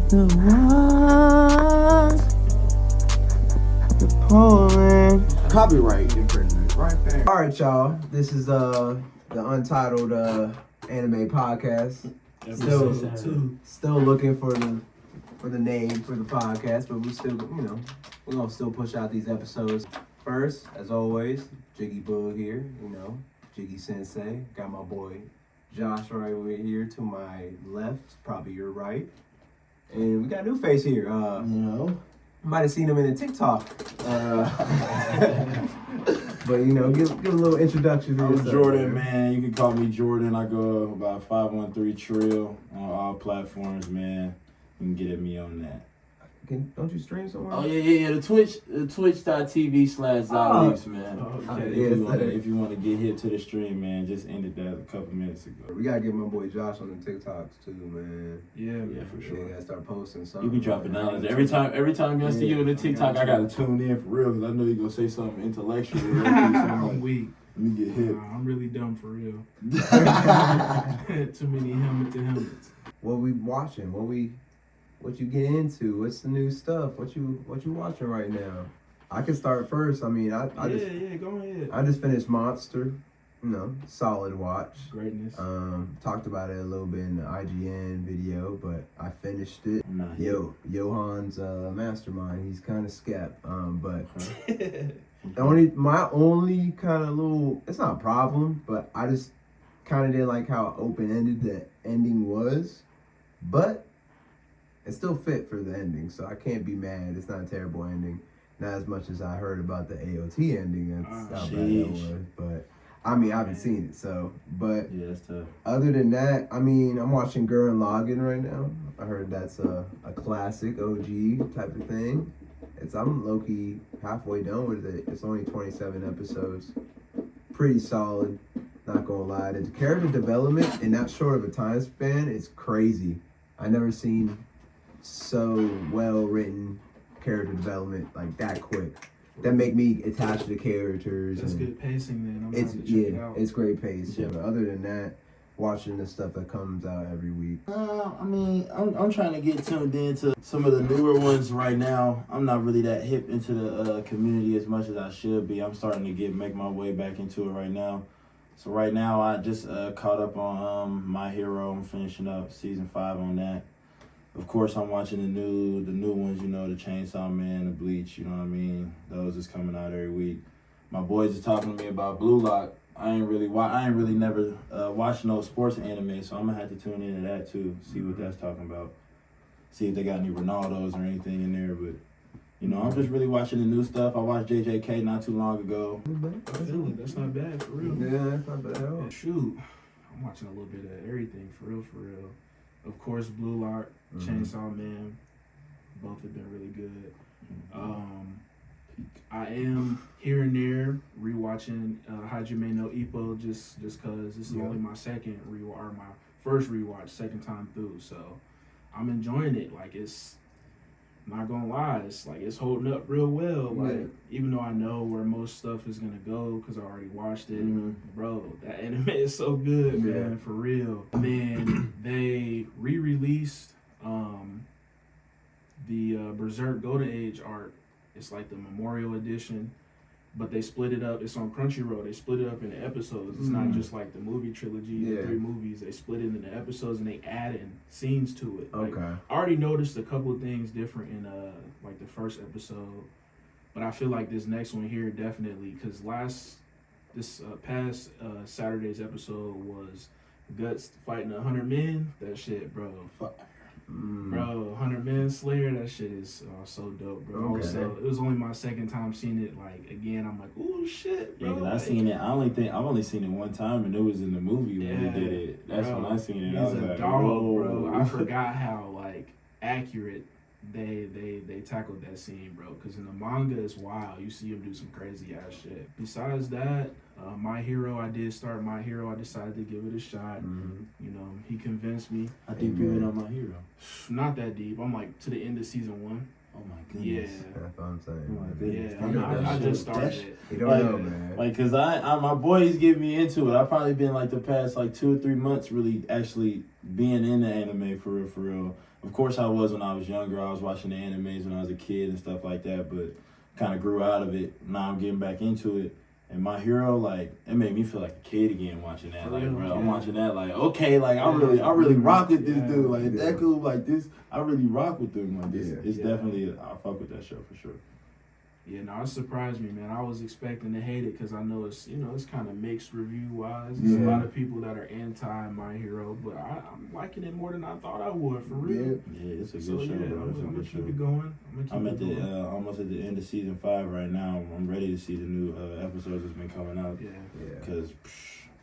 The one, the poem. Copyright infringement right there. All right, y'all. This is the Untitled Anime Podcast. Still looking for the name for the podcast, but we still, we're gonna still push out these episodes. First, as always, Jiggy Boog here, Jiggy Sensei. Got my boy Josh right over here to my left, probably your right. And we got a new face here. Might have seen him in a TikTok. But give a little introduction. I'm Jordan, man. You can call me Jordan. I go about 513 Trill on all platforms, man. You can get at me on that. Don't you stream somewhere? Oh yeah. The Twitch.tv/Zaleafs, man. If you want to get hit to the stream, man, just ended that a couple minutes ago. We gotta get my boy Josh on the TikToks too, man. Yeah, for sure. Yeah, gotta start posting something. You be dropping knowledge every time I see you on the TikTok. I gotta tune in for real because I know you're gonna say something intellectual. I'm weak. Let me get hit. I'm really dumb for real. Too many helmets. What we watching? What you get into? What's the new stuff? What you watching right now? I can start first. I mean, I just go ahead. I just finished Monster. Solid watch. Greatness. Talked about it a little bit in the IGN video, but I finished it. Nice. Johan's mastermind. He's kind of skep. But my only kind of little, it's not a problem, but I just kind of didn't like how open-ended the ending was, but it still fit for the ending, so I can't be mad. It's not a terrible ending. Not as much as I heard about the AOT ending. That's how bad that was. But I mean, I haven't seen it, so. But yeah, that's tough. Other than that, I mean, I'm watching Gurren Lagann right now. I heard that's a classic OG type of thing. I'm low-key halfway done with it. It's only 27 episodes. Pretty solid. Not gonna lie. The character development in that short of a time span is crazy. I never seen so well written character development like that quick. That make me attach to the characters. That's good pacing then. It's great pace. Yeah. But other than that, watching the stuff that comes out every week. I'm trying to get tuned into some of the newer ones right now. I'm not really that hip into the community as much as I should be. I'm starting to make my way back into it right now. So right now I just caught up on My Hero. I'm finishing up season 5 on that. Of course, I'm watching the new ones, the Chainsaw Man, the Bleach, you know what I mean? Those is coming out every week. My boys are talking to me about Blue Lock. I ain't really never watched no sports anime, so I'm gonna have to tune into that too, see what that's talking about. See if they got any Ronaldos or anything in there, but I'm just really watching the new stuff. I watched JJK not too long ago. I feel it. That's not bad for real. Yeah, that's not bad at all. Shoot, I'm watching a little bit of everything for real. Of course, Blue Lock, Chainsaw Man, both have been really good. I am here and there rewatching Hajime no Ippo just because this is only my second rewatch, or my first rewatch, second time through. So I'm enjoying it. Like, it's not gonna lie, it's holding up real well. Like, even though I know where most stuff is gonna go because I already watched it, bro, that anime is so good, man, for real. And then they re-released the Berserk Golden Age art. It's like the Memorial Edition, but they split it up. It's on Crunchyroll. They split it up into episodes. It's not just like the movie trilogy, the 3 movies. They split it into episodes and they add in scenes to it. Like, I already noticed a couple of things different in like the first episode, but I feel like this next one here definitely, because this past Saturday's episode was Guts fighting 100 men. That shit, bro. Bro, 100 Man Slayer, that shit is so dope, bro. Okay. So it was only my second time seeing it. Like, again, I'm like, oh shit, bro. Yeah, cause I seen it. I've only seen it one time, and it was in the movie when he did it. That's when I seen it. He's a dog, bro. I forgot how like accurate they tackled that scene, bro. Because in the manga, it's wild. You see him do some crazy ass shit. Besides that, My Hero, I did start My Hero. I decided to give it a shot. He convinced me. How deep you in on My Hero? Not that deep. I'm like to the end of season 1. Oh my goodness. Yeah. That's what I'm saying. Oh my goodness. Yeah, I just started it. You don't Like, know, man. Like, cause I my boys get me into it. I've probably been like the past like 2 or 3 months really actually being in the anime for real, for real. Of course I was when I was younger. I was watching the animes when I was a kid and stuff like that, but kind of grew out of it. Now I'm getting back into it. And My Hero, like, it made me feel like a kid again watching that. Like, bro, I'm watching that, like, okay, like, I really rock with this dude. Like, Deku, like, this, I really rock with them. Like, this, it's definitely, I fuck with that show for sure. Yeah, no, it surprised me, man. I was expecting to hate it because I know it's, it's kind of mixed review-wise. There's a lot of people that are anti My Hero, but I'm liking it more than I thought I would, for real. Yeah, it's a good show, bro. It's a I'm good show. Keep it going. I'm at the almost at the end of season 5 right now. I'm ready to see the new episodes that's been coming out. Yeah. Because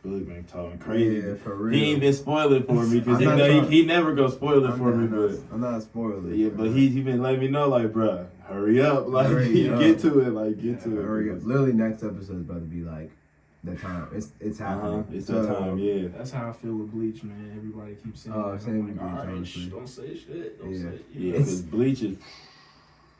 Boog been talking crazy. Yeah, for real. He ain't been spoiling for me because he never go spoil it for me. But I'm not spoiling. Yeah, but he been letting me know, like, bruh, hurry up, like, get to it, like, get to it. Hurry up. Literally, next episode is about to be like the time. It's happening. It's that time, yeah. That's how I feel with Bleach, man. Everybody keeps saying, same with like, all right, Bleach, don't say shit, don't say it. Yeah, because Bleach is...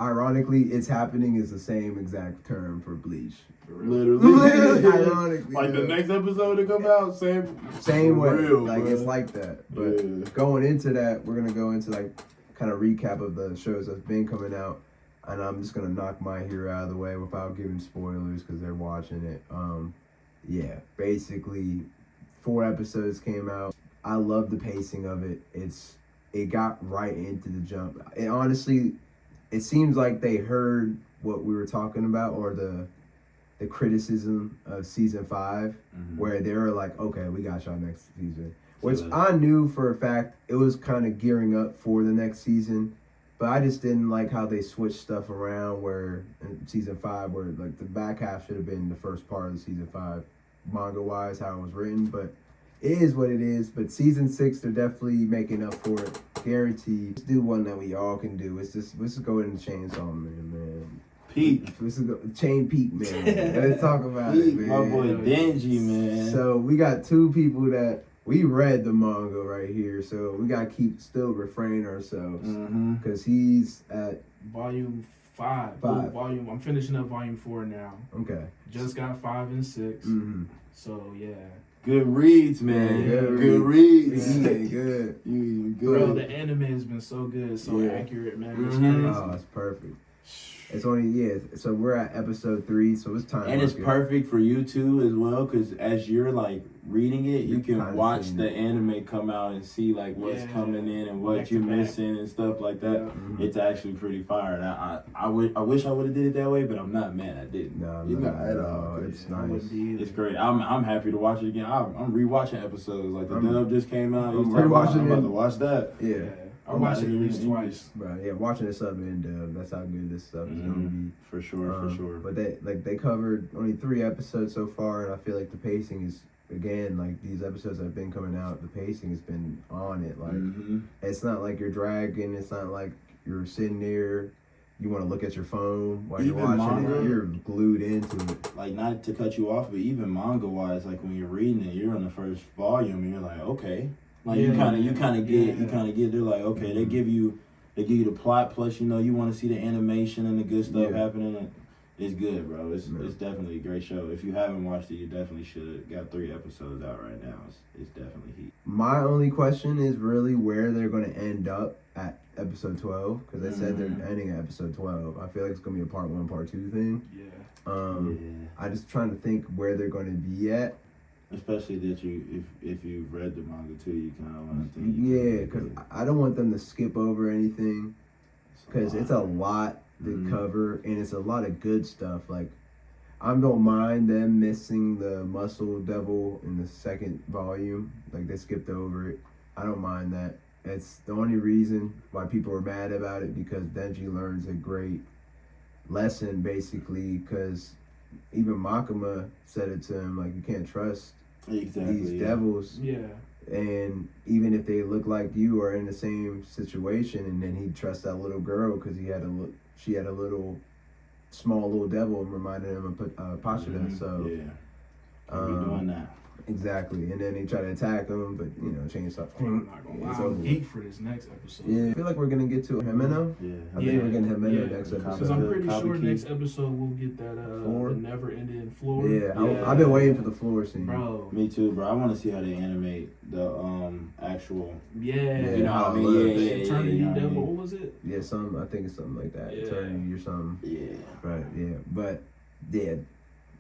Ironically, it's happening is the same exact term for Bleach. Literally. Ironically. Like, the next episode to come out, same way. Real, like, bro. it's like that. But going into that, we're going to go into, like, kind of recap of the shows that's been coming out. And I'm just going to knock My Hero out of the way without giving spoilers because they're watching it. Yeah, basically, 4 episodes came out. I love the pacing of it. It got right into the jump. And honestly, it seems like they heard what we were talking about or the criticism of season 5, where they were like, okay, we got y'all next season. Which I knew for a fact it was kind of gearing up for the next season. But I just didn't like how they switched stuff around where in season 5, where like the back half should have been the first part of the season 5, manga-wise, how it was written. But it is what it is. But season 6, they're definitely making up for it. Guaranteed. Let's do one that we all can do. Let's just go in the Chainsaw Man. Peak. Let's go Chain Peak, man. Let's talk about it, man. My boy Denji, man. So we got 2 people that we read the manga right here, so we gotta still refrain ourselves because he's at volume 5. I'm finishing up volume 4 now. Okay. Just got 5 and 6. So yeah. Good reads, man. Yeah, good reads. Yeah, good. You good. Bro, the anime has been so good, so accurate, man. It's crazy. Oh, it's perfect. It's only so we're at episode 3, so it's time. And it's perfect for you too as well, because as you're like reading it, you can watch the anime come out and see like what's coming in and what you're missing and stuff like that. It's actually pretty fire. And I wish I would have did it that way, but I'm not mad I didn't. No, at all. It's nice. It's great. I'm happy to watch it again. I'm rewatching episodes. Like the dub just came out. I'm rewatching I'm about to watch that. Yeah. I watched it at least twice. But yeah, watching this sub in dub, that's how good this stuff is gonna be. For sure. But they covered only 3 episodes so far, and I feel like the pacing is, again, like these episodes that have been coming out, the pacing has been on it. Like it's not like you're dragging. It's not like you're sitting there. You want to look at your phone while you're watching it. You're glued into it. Like, not to cut you off, but even manga wise, like when you're reading it, you're on the first volume, and you're like, okay. Like you kind of get they're like, okay, they give you the plot, plus you want to see the animation and the good stuff happening. It's good, bro. It's definitely a great show. If you haven't watched it, you definitely should. Got 3 episodes out right now. It's definitely heat. My only question is really where they're going to end up at episode 12, because they said they're ending at episode 12. I feel like it's going to be a part 1, part 2 thing. I just trying to think where they're going to be at. Especially that if you've read the manga too, you kind of want to think. Yeah, because I don't want them to skip over anything, because it's a lot to cover, and it's a lot of good stuff. Like, I don't mind them missing the Muscle Devil in the 2nd volume. Like, they skipped over it. I don't mind that. It's the only reason why people are mad about it, because Denji learns a great lesson, basically, because even Makima said it to him, like, you can't trust these devils. Yeah. And even if they look like you or in the same situation, and then he trusts that little girl because she had a little small little devil and reminded him of Pachida. So be doing that. Exactly, and then they try to attack him, but change stuff. I'm not gonna lie, I'm geek for this next episode. Yeah, I feel like we're gonna get to Himeno. Yeah, I think we're getting Himeno next Because episode. I'm pretty sure next episode we'll get that the never-ending floor. Yeah, I've been waiting for the floor scene. Bro. Me too, bro. I want to see how they animate the actual. Yeah, you know what I mean. Yeah, Eternity you know Devil. what I mean? What was it? Yeah, I think it's something like that. Yeah. Eternity or something. Yeah. Right. Yeah, but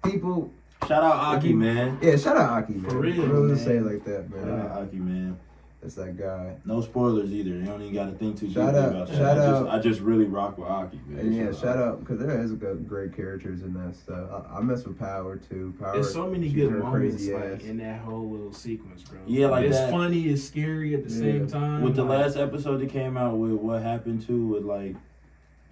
people. Shout out Aki, man. Yeah, shout out Aki, man. For real, I was man. say it like that, man. Shout out Aki, man. That's that guy. No spoilers either. You don't even got to think too deeply Shout out- about that. shout out- I just really rock with Aki, man. And yeah, shout out because there is great characters in that stuff. I mess with Power too. Power. There's so many she's good her moments crazy like ass. in that whole little sequence, bro. Yeah, like it's that. funny, it's scary at the same time. With the like, last episode that came out with what happened to with like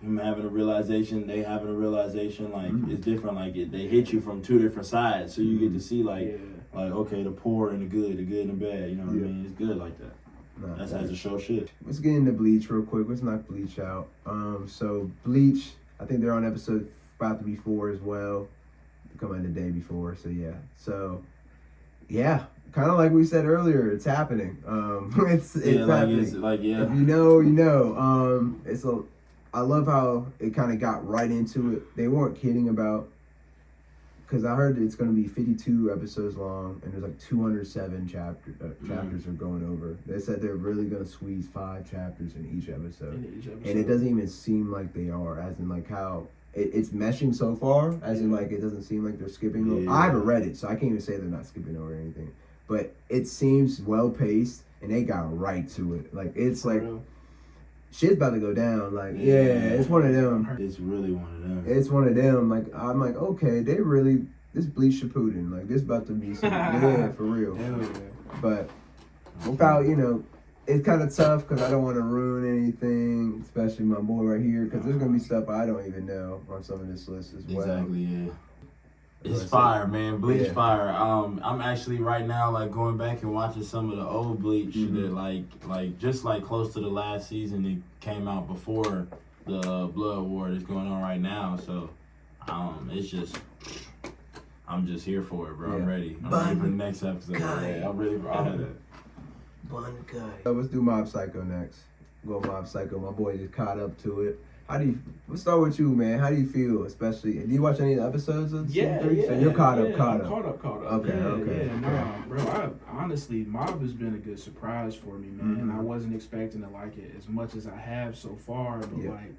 him having a realization, they having a realization, like it's different. Like they hit you from two different sides, so you get to see like okay, the poor and the good and the bad. You know what I mean? It's good like that. Nah, That's how the show should. Let's get into Bleach real quick. Let's knock Bleach out. So Bleach, I think they're on episode about to be 4 as well. Come out the day before, so yeah. So yeah, kind of like we said earlier, it's happening. It's happening. It's like If you know, you know. I love how it kind of got right into it. They weren't kidding about, because I heard it's going to be 52 episodes long, and there's like 207 chapters are going over. They said they're really going to squeeze 5 chapters in each episode. And it doesn't even seem like they are, as in like how it's meshing so far, as in like it doesn't seem like they're skipping over. I haven't read it, so I can't even say they're not skipping over anything. But it seems well paced, and they got right to it. Like it's like shit's about to go down. Like it's one of them. It's really one of them. It's one of them. Like I'm like, okay, they really this Bleach Shippuden. Like this about to be some for real. But without it's kind of tough because I don't want to ruin anything, especially my boy right here, because there's gonna be stuff I don't even know on some of this list as well. Exactly, yeah. It's fire, man. Bleach fire. I'm actually right now like going back and watching some of the old Bleach that like just like close to the last season that came out before the Blood War that's going on right now. So it's just I'm just here for it, bro. I'm ready. I'm ready for the next episode. Yeah, I'm really proud of that. So let's do Mob Psycho next. Go Mob Psycho. My boy just caught up to it. Let's start with you, man. How do you feel, especially? Do you watch any of the episodes of season 3? So you're caught up. I'm caught up. Okay. Yeah, nah, bro. Honestly, Mob has been a good surprise for me, man. And I wasn't expecting to like it as much as I have so far, but like,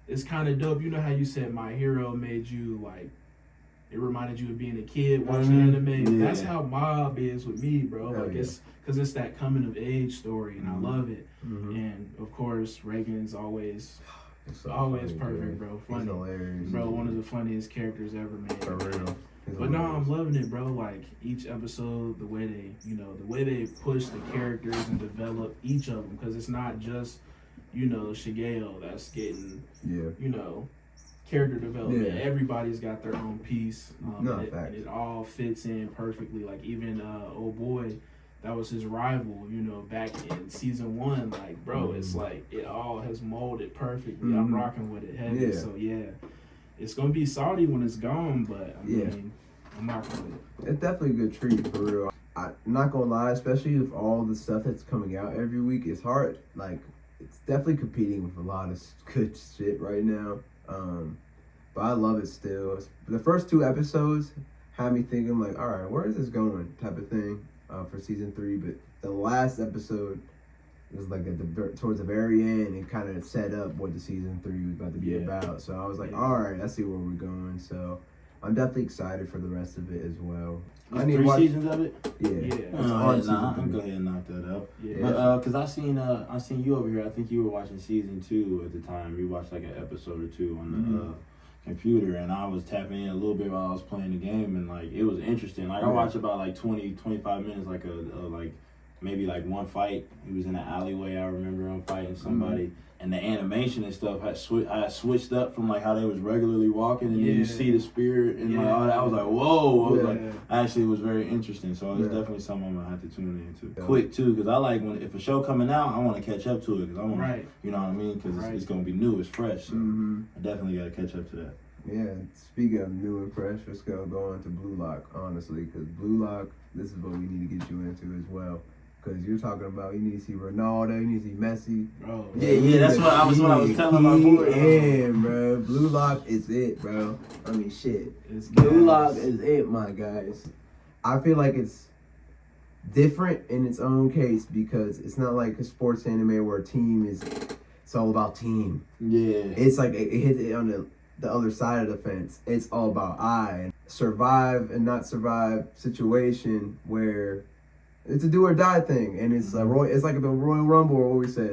it's kind of dope. You know how you said My Hero made you like, it reminded you of being a kid watching anime. That's how Mob is with me, bro. Like it's because it's that coming of age story, and I love it. And of course, Reagan's always funny, perfect, bro. Funny, hilarious, bro. One of the funniest characters ever made. For real. But no, I'm loving it, bro. Like each episode, the way they push the characters and develop each of them, because it's not just Shigeo that's getting character development. Yeah. Everybody's got their own piece, facts. and it all fits in perfectly. Like even old boy, that was his rival, back in season 1. Like, bro, it's like it all has molded perfectly. I'm rocking with it heavy. Yeah. So it's gonna be salty when it's gone, but I mean, I'm rocking with it. It's definitely a good treat, for real. I'm not gonna lie, especially with all the stuff that's coming out every week, it's hard. Like, it's definitely competing with a lot of good shit right now. But I love it still. The first 2 episodes had me thinking like, all right, where is this going, type of thing, for season 3. But the last episode was like towards the very end, it kind of set up what the season 3 was about to be about. So I was like, all right, I see where we're going. So I'm definitely excited for the rest of it as well. I need 3 seasons of it. I'm gonna go ahead and knock that up. But cause I seen you over here. I think you were watching season 2 at the time. You watched like an episode or 2 on the computer, and I was tapping in a little bit while I was playing the game, and like it was interesting. Like I watched about like 20-25 minutes, like like maybe like one fight. He was in an alleyway. I remember him fighting somebody. And the animation and stuff had switched up from like how they was regularly walking, and then you see the spirit and like all that. I was like, whoa! I was like, actually, it was very interesting. So it's definitely something I'm gonna have to tune into. Quick too, because I like if a show coming out, I want to catch up to it because I want, you know what I mean? Because it's gonna be new, it's fresh. So I definitely gotta catch up to that. Yeah. Speaking of new and fresh, let's go on to Blue Lock. Honestly, because Blue Lock, this is what we need to get you into as well. Because you're talking about you need to see Ronaldo, you need to see Messi. Bro. Yeah, that's what I was telling my boy. And bro, Blue Lock is it, bro. I mean, shit. It's Blue gas. Lock is it, my guys. I feel like it's different in its own case because it's not like a sports anime where a team is. It's all about team. Yeah. It's like it hits it on the other side of the fence. It's all about survive and not survive situation where it's a do or die thing, and it's it's like the Royal Rumble, or what we say,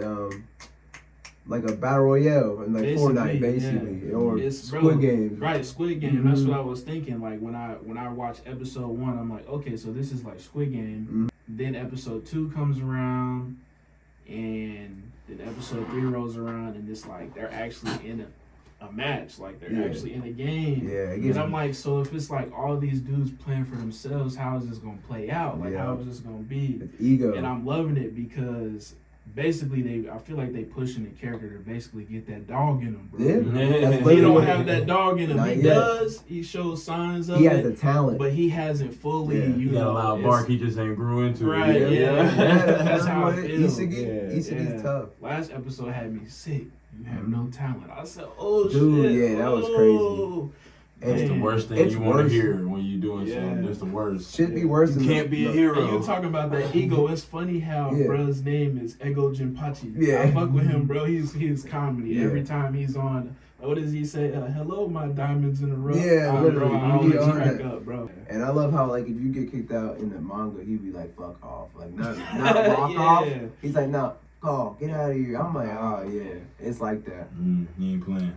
like a battle royale, and like Basically, Fortnite, basically, yeah. or It's, Squid Games. Right, Squid Game. Mm-hmm. That's what I was thinking. Like when I watched episode 1, I'm like, okay, so this is like Squid Game. Mm-hmm. Then episode 2 comes around, and then episode 3 rolls around, and it's like they're actually in a match, like they're actually in a game. Yeah, and I'm like, so if it's like all these dudes playing for themselves, how is this gonna play out? Like, how is this gonna be? It's ego. And I'm loving it because basically I feel like they pushing the character to basically get that dog in him, bro. Yeah. He don't have that dog in him. Not He yet. does. He shows signs of He it. has the talent. But he hasn't fully, Yeah. He got a loud bark. He just ain't grew into Right, it. yeah. That's how I feel. Isagi's tough. Last episode had me sick. You have no talent. I said, oh, Dude, shit. yeah, that was Oh. crazy. It's the worst thing It's you want to worse. hear when you doing Yeah. something. It's the worst. Should be worse You than can't be a And hero. you talking about that ego. It's funny how Yeah. bro's name is Ego Jinpachi. Yeah. I fuck with him, bro. He's comedy. Yeah. Every time he's on, what does he say? Hello, my diamonds in a row. Yeah, bro, literally. I always He on crack that. up, bro. And I love how, like, if you get kicked out in the manga, he'd be like, fuck off. Like, not walk off. Yeah. He's like, no, call, get out of here. I'm like, oh, yeah. It's like that. You ain't playing.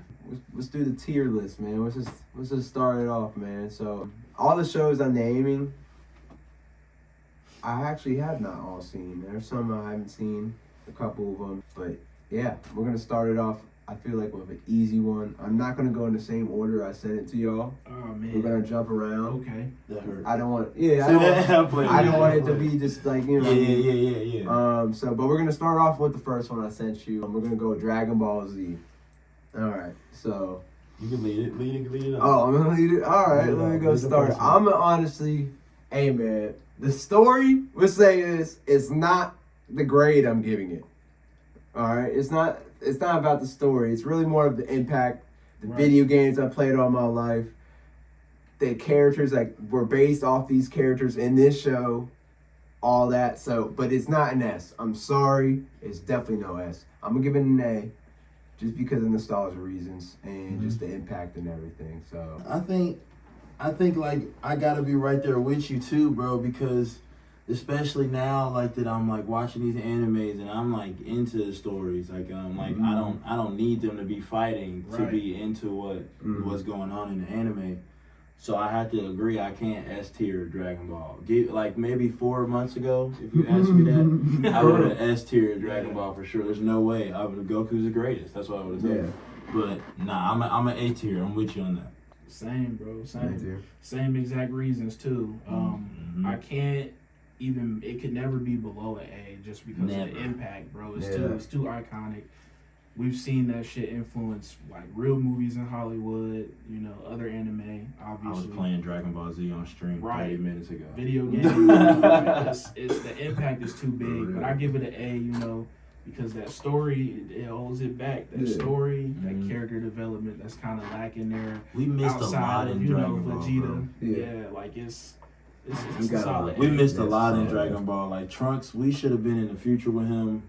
Let's do the tier list, man. Let's just start it off, man. So, all the shows I'm naming, I actually have not all seen. There's some I haven't seen, a couple of them. But, yeah, we're going to start it off, I feel like, with an easy one. I'm not going to go in the same order I sent it to y'all. Oh, man. We're going to jump around. Okay. That hurt. I don't want, I I don't want it to be just like, you know. Yeah. But we're gonna start off with the first one I sent you. We're gonna go with Dragon Ball Z. All right, so. You can lead it up. Oh, I'm gonna lead it. All right, Lead it let me up. go Lead the start. first one. I'm gonna honestly, hey man, the story we're saying is it's not the grade I'm giving it. All right, it's not about the story. It's really more of the impact. The video games I played all my life. The characters like were based off these characters in this show, all that. So, but it's not an S. I'm sorry, it's definitely no S. I'm gonna give it an A, just because of nostalgia reasons and just the impact and everything. So I think like I gotta be right there with you too, bro, because especially now like that I'm like watching these animes and I'm like into the stories. Like I don't need them to be fighting to be into what's going on in the anime. So I have to agree, I can't S tier Dragon Ball. Like maybe 4 months ago, if you asked me that, I would have S tier Dragon Ball for sure. There's no way. I would have Goku's the greatest. That's what I would have said. But nah, I'm an A tier. I'm with you on that. Same, bro. Same exact reasons too. I can't even. It could never be below an A just because of the impact, bro. It's too iconic. We've seen that shit influence like real movies in Hollywood. You know, other anime. Obviously, I was playing Dragon Ball Z on stream 30 minutes ago. Video games. It's the impact is too big, but I give it an A. You know, because that story it holds it back. That story, that character development, that's kind of lacking there. We missed a lot in Dragon Ball, Vegeta. bro. Yeah, like it's a solid. We missed a Yes, lot in solid. Dragon Ball. Like Trunks, we should have been in the future with him.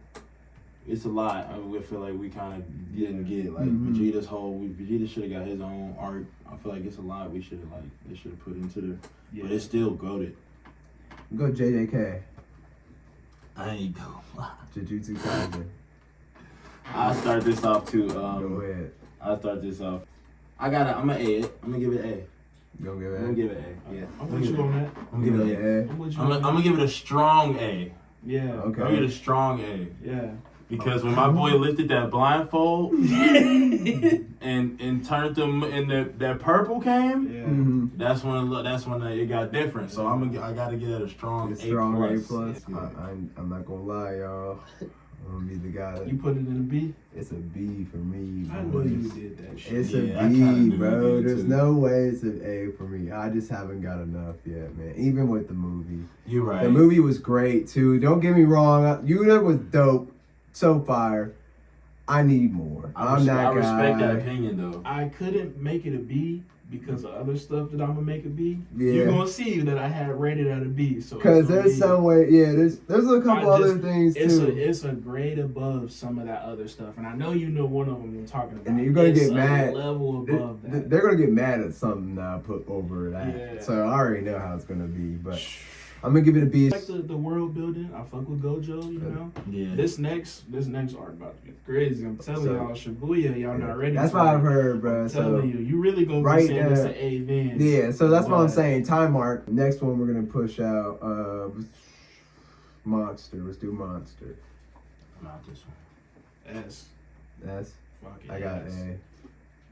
It's a lot. I mean, we feel like we kind of didn't get like Vegeta's Vegeta should have got his own arc. I feel like it's a lot we should have they should have put into there. Yeah. But it's still goated. go JJK, I ain't gonna lie. Jujutsu Kaisen. I'll start this off too. Go ahead. I'll start this off. I'm gonna A it. I'm gonna give it A. You gonna give it? I'm gonna give it A. Yeah. I'm with you on that. I'm gonna give it A. Yeah. I'm with you. I'm gonna give it a strong A. Yeah. Okay. I'm gonna give it a strong A. Yeah. Because when my boy lifted that blindfold and turned them and that purple came, Yeah. Mm-hmm. that's when it got different. So I gotta give it a strong A+. Strong A+. I'm not gonna lie, y'all. I'm gonna be the guy that You put it in a B? it's a B for me. I knew you did that shit. It's Yeah, a I kinda B, knew bro. you did There's too. no way it's an A for me. I just haven't got enough yet, man. Even with the movie. You're right. The movie was great too. Don't get me wrong. Unit was dope. So fire. I need more. I I'm that respect guy. that opinion though. I couldn't make it a B because of other stuff that I'm gonna make a B. Yeah. You're gonna see that I had rated at a B. So Because it's gonna there's be- some way, yeah, there's a couple I just- other things It's too. it's a grade above some of that other stuff, and I know you know one of them I'm talking about. And you're gonna It's get a mad. level above that. They're gonna get mad at something that I put over that. Yeah. So I already know how it's gonna be. But I'm gonna give it a B. Like the world building, I fuck with Gojo, you know. Yeah. This next arc about to be crazy. I'm telling So- y'all, Shibuya, y'all not ready. That's for what it. I've heard, bro. I'm So telling you really gonna right be saying it's there. an A then. yeah, so that's what I'm But- saying. Time mark. Next one we're gonna push out Monster. Let's do Monster. Not this one. S. That's Fucking I got S. A.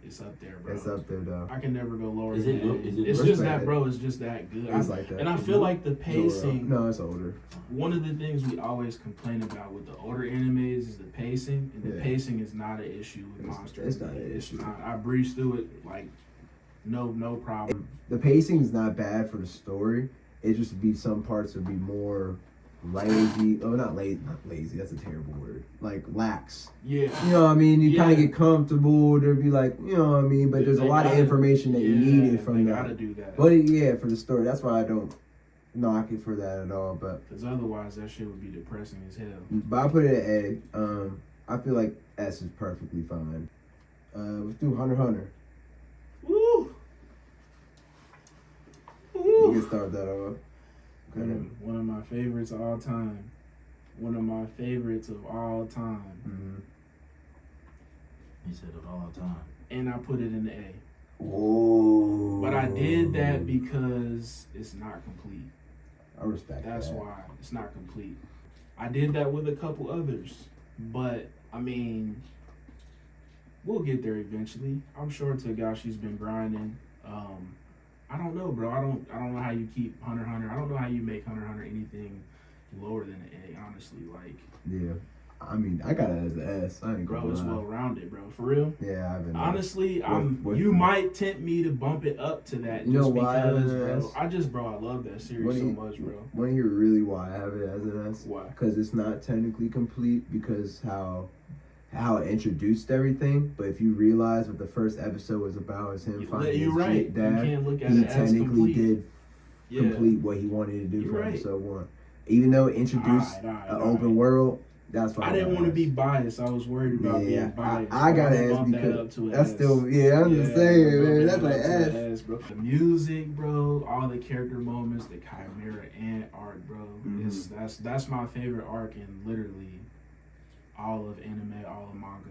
It's up there, bro. It's up there though. I can never go lower Is than it good? A. Is it It's good? just Respect that, it. bro. It's just that good. It's like that. And I feel like the pacing. No, it's older. One of the things we always complain about with the older animes is the pacing, and the Yeah. pacing is not an issue with Monster. It's not an issue. Not. I breezed through it like no problem. The pacing is not bad for the story. It just be some parts would be more lazy. Oh, not lazy. That's a terrible word. Like lax. Yeah. You know what I mean? You kind Yeah. of get comfortable. There'd be like, you know what I mean? But there's a They lot of gotta- information that you needed from they that. gotta do that. But yeah, for the story, that's why I don't knock it for that at all. But Because otherwise, that shit would be depressing as hell. I put it at A. I feel like S is perfectly fine. Let's do Hunter x Hunter. Woo! You Woo! can start that off. Okay. One of my favorites of all time. One of my favorites of all time. Mhm. He said of all time. And I put it in the A. Whoa. But I did that because it's not complete. I respect That's that. why it's not complete. I did that with a couple others, but I mean, we'll get there eventually. I'm sure Tagashi's been grinding. I don't know, bro. I don't know how you keep Hunter x Hunter. I don't know how you make Hunter x Hunter anything lower than an A. Honestly, like, Yeah. I mean, I got it as an S. I ain't bro, gonna it's lie. well rounded, bro. For real. Yeah, I've been. Honestly, with- you might tempt me to bump it up to that You just know why I have because, it bro. as- I love that series so much, bro. Want to hear really why I have it as an S? Why? Because it's not technically complete because how it introduced everything. But if you realize what the first episode was about is him finding You're his right. dad, You can't look at he it as technically complete. did Yeah. complete what he wanted to do You're for right. episode 1. Even though it introduced Alright, an open world, that's why I didn't want to S. be biased. I was worried about Yeah, being biased. I got to an S bump that because up to an that's S. still, yeah, I'm just saying, bro, man, that's bump like it up to S. an S, bro. The music, bro, all the character moments, the Chimera Ant arc, bro. Mhm. That's my favorite arc in literally all of anime, all of manga.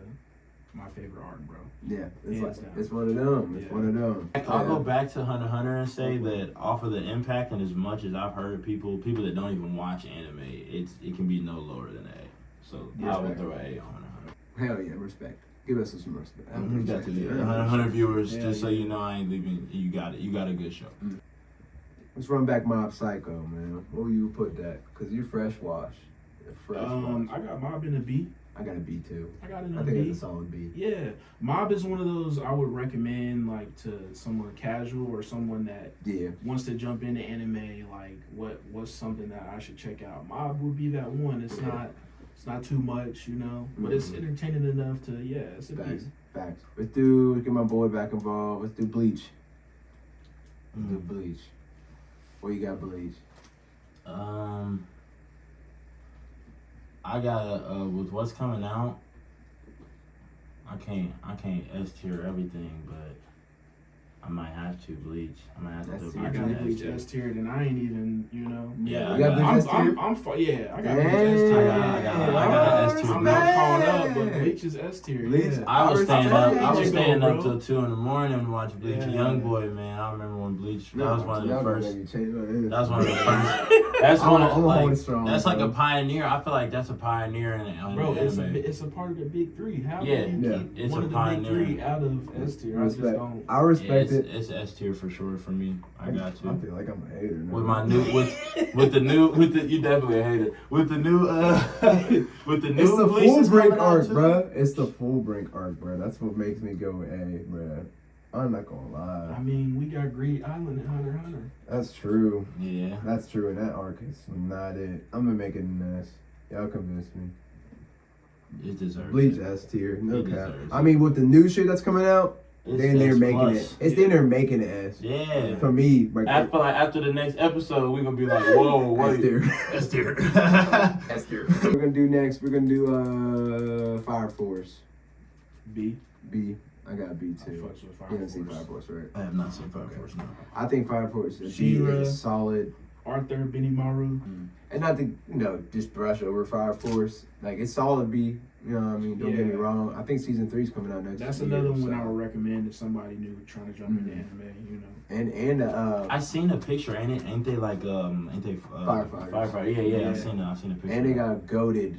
My favorite arc, bro. Yeah, it's Hands like down. it's one of them. It's Yeah. one of them. I'll go back to Hunter x Hunter and say that off of the impact and as much as I've heard people that don't even watch anime, it can be no lower than A. So I would Respect. throw A on Hunter x Hunter. Hell yeah, respect. Give us some respect. I Got to appreciate the it. Hunter x Hunter viewers, Yeah, just so yeah. you know, I ain't leaving. You got it. You got a good show. Let's run back Mob Psycho, man. Where will you put that? Because you're fresh wash. You're fresh wash. I got Mob in a B. I got a B too. I got it in I a think B. it's a solid B. Yeah, Mob is one of those I would recommend like to someone casual or someone that Yeah. wants to jump into anime. Like what's something that I should check out? Mob would be that one. It's not too much, you know, but it's Mhm. entertaining enough to it's a B. Facts. Facts. Let's get my boy back involved. Let's do Bleach. Let's do Bleach. What you got, Bleach? I gotta with what's coming out. I can't S tier everything, but I might have to Bleach. I might have to That's do it. I Bleach. got on Bleach S S tiered, and I ain't even, you know. Yeah, You got Bleach S tier? I got Dang. Bleach S tier. I got S tier. I'm not caught up, but Bleach is S tier. Bleach- Yeah. I was staying up. I was Bleach staying go, up bro. till 2 a.m. to watch Bleach. Yeah. Young boy, man. I remember when Bleach. That was one of the Y'all gonna first. make me change my answer. That's one of the first. That's I'm one a of hold like. strong, That's like bro. a pioneer. I feel like that's a pioneer in Bro, anime. it's a part of the big three. How Yeah, can you yeah. keep It's one a of the pioneer. big three out of S tier? I just Respect. don't. I respect Yeah, it? It's S tier for sure for me. I got I to. feel like I'm a hater now. With my new you definitely a hater. With the new with the new It's the Bleach full is break coming out arc, too. bruh. It's the full break arc, bruh. That's what makes me go, hey, bruh. I'm not gonna lie. I mean, we got Greed Island and Hunter x Hunter. That's true. Yeah. That's true. And that arc is not it. I'm gonna make it a mess. Y'all convince me. It deserves Bleach it. S tier. No It cap. deserves I mean, with the new shit that's coming out, It's then they're S making plus. it. It's then they're making it S. Yeah. For me, like I feel like after the next episode, we're gonna be like, whoa, S wait. tier. S tier. S tier. We're gonna do next. We're gonna do Fire Force. B. B. I got B I too. fucks with Fire You haven't seen Force. Fire Force, right? I have not seen Fire Force now. I think Fire Force is She-Ra. solid. Arthur, Benny Maru. And not to, just brush over Fire Force. Like, it's solid B. You know what I mean? Don't get me Yeah. wrong. I think season 3's coming out next year. That's another one so. I would recommend if somebody new trying to jump into anime, And I seen a picture, ain't they like ain't they Firefighters. Firefighter. Yeah, Yeah. I seen a picture. And they got goated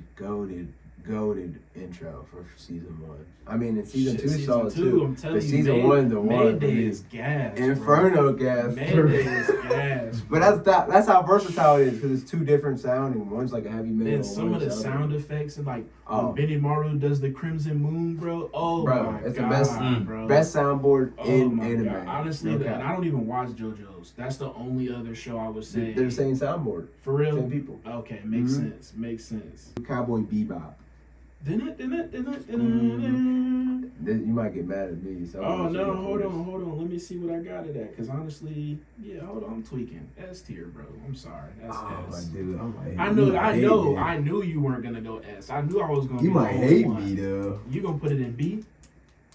intro for season 1. I mean, in season 2 is solid too. I'm telling But you, season 1, the one. Mayday is gas. Inferno gas. Mayday is gas. But that's how versatile it is, because it's two different sounding. One's like a heavy metal. And some of the one's sound effects and like Oh. when Benny Maru does the Crimson Moon, bro. Oh Bro, my it's the god, best- bro. best soundboard Oh in my anime. God. Honestly, No cap. and I don't even watch JoJo's. That's the only other show I would say. They're the same soundboard. For real. Same people. Okay, makes Mhm. sense. Makes sense. Cowboy Bebop. You might get mad at me. So Oh I'm no, gonna hold say on. Let me see what I got it at. Cause honestly, yeah, hold on, I'm tweaking. S tier, bro. I'm sorry. That's Oh, S. dude, I knew you weren't gonna go S. I knew I was gonna You be might the only hate one. me though. You gonna put it in B?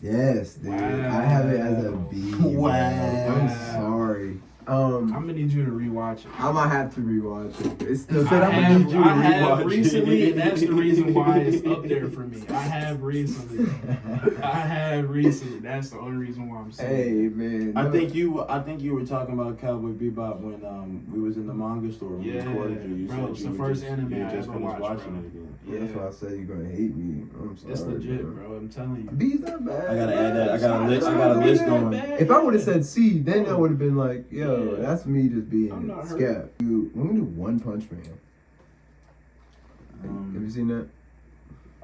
Yes, dude. I have it as a B. Wow. I'm sorry. I'm gonna need you to rewatch it. I might have to rewatch it. It's still. I have rewatch it. recently, and that's the reason why it's up there for me. I have recently. That's the only reason why I'm saying. Hey man. I no. think you were talking about Cowboy Bebop when we was in the manga store when we Yeah, recorded you. You bro, said it's you the were first just, anime you I just ever finished watched, watching bro. it again. Yeah. That's why I said you're gonna hate me. I'm sorry. It's legit, bro. I'm telling you. B's not bad. I gotta add that. I It's got a not list that going. bad. If I would have said C, then I would have been like, yo, Yeah. that's me just being I'm not hurt. scared. Dude, we're gonna do One Punch Man. Have you seen that?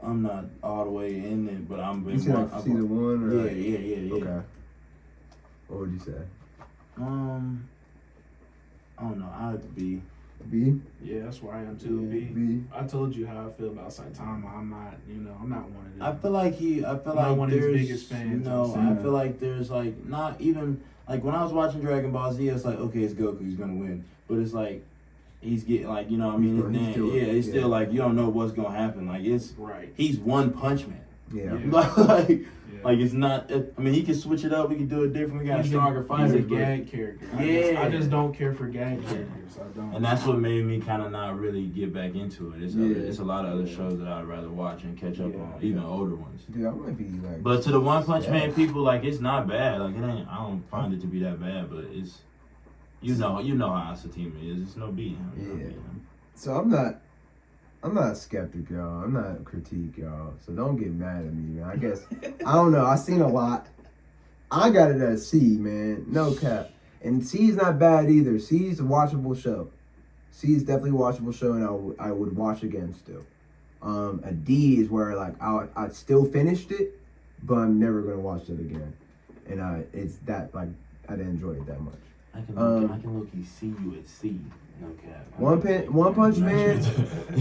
I'm not all the way in it, but I'm. You seen like season 1 or Yeah, like, yeah. Okay. What would you say? I don't know. I'd be. B? Yeah, that's where I am too. Yeah. B. B? I told you how I feel about Saitama. I'm not one of them. I feel like I'm not one of his there's, biggest fans, You know, I'm saying. I feel like there's like not even like when I was watching Dragon Ball Z, it's like okay, it's Goku, he's gonna win, but it's like he's getting like you know what I mean. It's still like you don't know what's gonna happen. Like it's Right. he's One Punch Man. Yeah. like Yeah. like it's not. I mean, he can switch it up. We can do it different. We got stronger fighters. He's a but- gag character. Yeah. I just don't care for gag characters. I don't. And that's what made me kind of not really get back into it. It's a lot of other shows that I'd rather watch and catch up on, even older ones. Dude, I might be like. But to the One Punch Man people, like it's not bad. Like it ain't. I don't find it to be that bad, but it's. You know how Saitama is. It's no B. Yeah. So I'm not a skeptic, y'all. I'm not a critique, y'all. So don't get mad at me, man. I guess I don't know. I seen a lot. I got it at C, man. No cap. And C's not bad either. C's a watchable show. C is definitely a watchable show, and I would watch again still. A D is where like I still finished it, but I'm never gonna watch it again. And it's that like I didn't enjoy it that much. I can look see you at C. No cap. One Punch Man.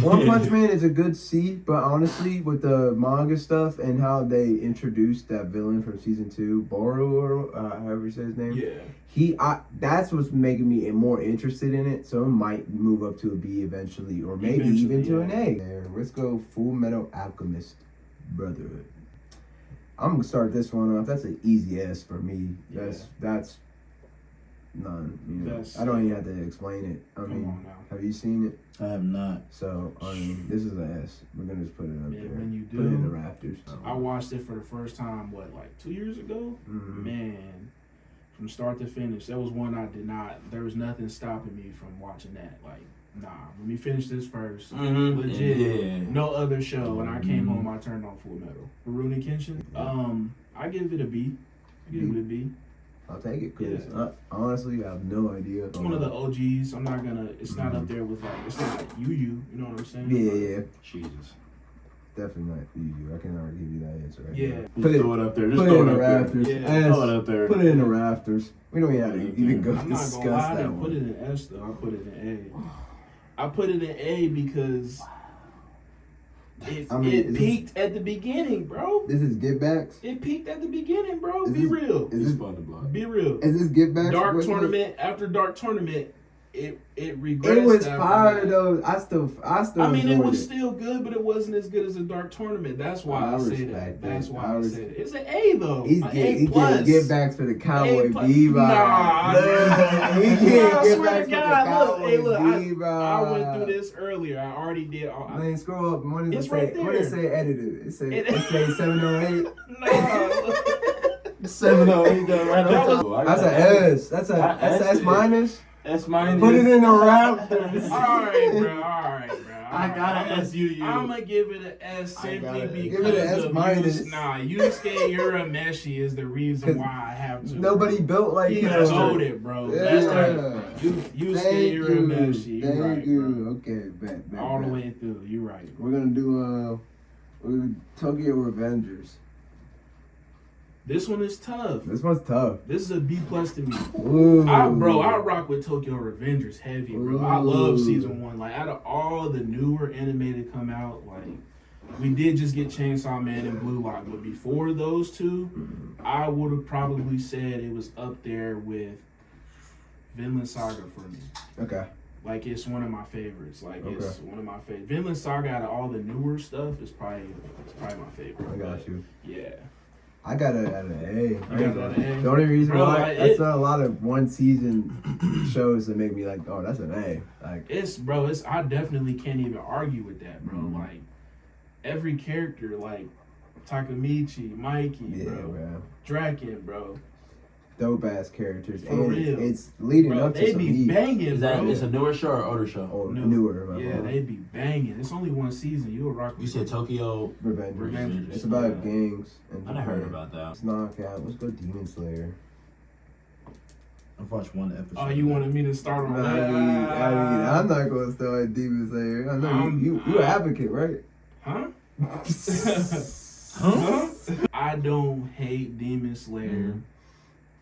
One Punch Man is a good C, but honestly, with the manga stuff and how they introduced that villain from season 2, Boru, or however you say his name. Yeah. That's what's making me more interested in it. So it might move up to a B eventually, or maybe even to an A. There, let's go Full Metal Alchemist Brotherhood. I'm gonna start this one off. That's an easy S for me. That's none. You know, I don't even have to explain it. I mean, have you seen it? I have not. So this is an S. We're gonna just put it up there. When you Put it in the do, rafters. I watched it for the first time. Like 2 years ago? Mhm. Man, from start to finish, that was one I did not. There was nothing stopping me from watching that. Like, nah. Let me finish this first. Legit. Yeah. No other show. When I came home, I turned on Full Metal. Rurouni Kenshin. I give it a B. I'll take it. Cause honestly, I have no idea. It's one of the OGs. I'm not gonna. It's not up there with like. It's not like UKIYO. You know what I'm saying? Yeah. Jesus. Definitely not UKIYO. I cannot give you that answer right Yeah. now. Just throw it up there. Just Put it throw in it the up rafters. Yeah. Throw it up there. Put it in the rafters. We don't even have to even go I'm not discuss gonna lie. I that didn't put one. it in S though. I put it in A. I put it in A because it peaked at the beginning, bro. This is Get Backs? It peaked at the beginning, bro. Is Be this- real. Is this Fun to block. Be real. Is this Get Backs? Dark What's tournament after dark tournament, it regressed. It was after fire that. though. I still. I mean, it enjoyed was still good, but it wasn't as good as a dark tournament. That's why I said respect that. that. That's why I said it. It's an A though. He's An getting A+. Get Backs for the Cowboy A+. Bebop. Nah, He I can't Get swear Backs to for the God, look, Cowboy hey, look, Bebop. I went through this earlier. I already did. Man, scroll up. When does It's it say? right there. When does it say edited? It say It- 708. No. 708 right on That top. That's an S. That's a S minus. S minus. Put it in the Raptors. All right, bro. All right, bro. I got an SUU. I'm gonna give it an S I got simply it. because Give it an S of minus. Yusuke Urameshi is the reason why I have to. Nobody built like He him. told it, bro. Yeah. That's right. Yusuke Thank you. Urameshi. You're Thank right, you. bro. Okay, bet. All the way through. You're right. We're gonna do Tokyo Revengers. This one is tough. This one's tough. This is a B+ to me. Ooh. I rock with Tokyo Revengers heavy, bro. I love season 1. Like, out of all the newer anime to come out, like, we did just get Chainsaw Man and Blue Lock, but before those two, I would have probably said it was up there with Vinland Saga for me. Okay. Like, it's one of my favorites. Like, Okay. it's one of my favorites. Vinland Saga, out of all the newer stuff, is probably my favorite. I got you. Yeah. I got it at an A. You got it at an A? The only reason Bro, why like, that's not a lot of one season shows that make me like, oh, that's an A. Like I definitely can't even argue with that, bro. Mhm. Like, every character, like Takamichi, Mikey, yeah, bro, man. Draken, bro. Dope ass characters. For and real. It's leading Bro, up to they some be heat. banging, Is that bro. it's a newer show or older show? Or No. newer, my Yeah, fault. they be banging. It's only one season. You'll rock. You with said it. Tokyo. Revengers. Revengers. It's about Yeah. gangs. And I never heard about that. Let's knock out. Let's go Demon Slayer. I've watched one episode. Oh, you wanted me to start on I that? mean, I'm not gonna start at Demon Slayer. I know you're an advocate, right? Huh? Huh? I don't hate Demon Slayer,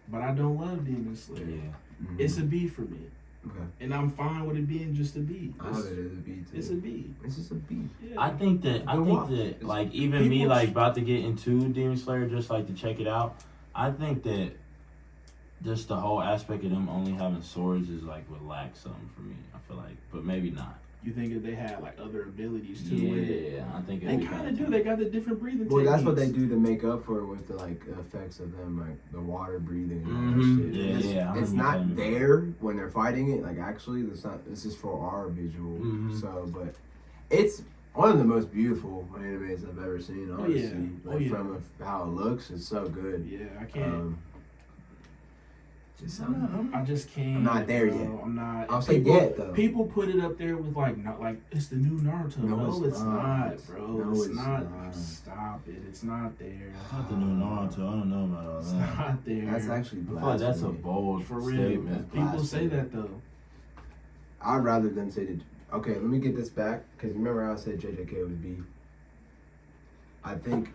but I don't love Demon Slayer. Yeah. It's a B for me. Okay. And I'm fine with it being just a B. I have it as a B too. It's a B. It's just a B. Yeah. I think that like even me like about to get into Demon Slayer just like to check it out. I think that just the whole aspect of them only having swords is like would lack something for me. I feel like, but maybe not. You think if they had like other abilities too with it? Yeah, I think They kind of do. They got the different breathing Well, that's what they techniques. do to make up for it with the like effects of them, like the water breathing and all Mhm. that shit. Yeah, it's, yeah, I it's remember not telling me there when they're fighting it. Like actually, it's not. This is for our visual. Mhm. So, but it's one of the most beautiful animes I've ever seen. Oh, Honestly, yeah. Oh, like yeah. from how it looks, it's so good. Yeah, I can't. Just I just can't. I'm not there bro. yet. I'm not. I'll say yet though. People put it up there with like not like it's the new Naruto. No, it's not, not. bro. No, it's it's not. not. Stop it. It's not there. Not the new Naruto. I don't know about all It's that. not there. That's actually I feel like blasphemy. that's a bold for real. statement. People say blasphemy. that though. I'd rather them say that. Okay, let me get this back because remember how I said JJK would be. I think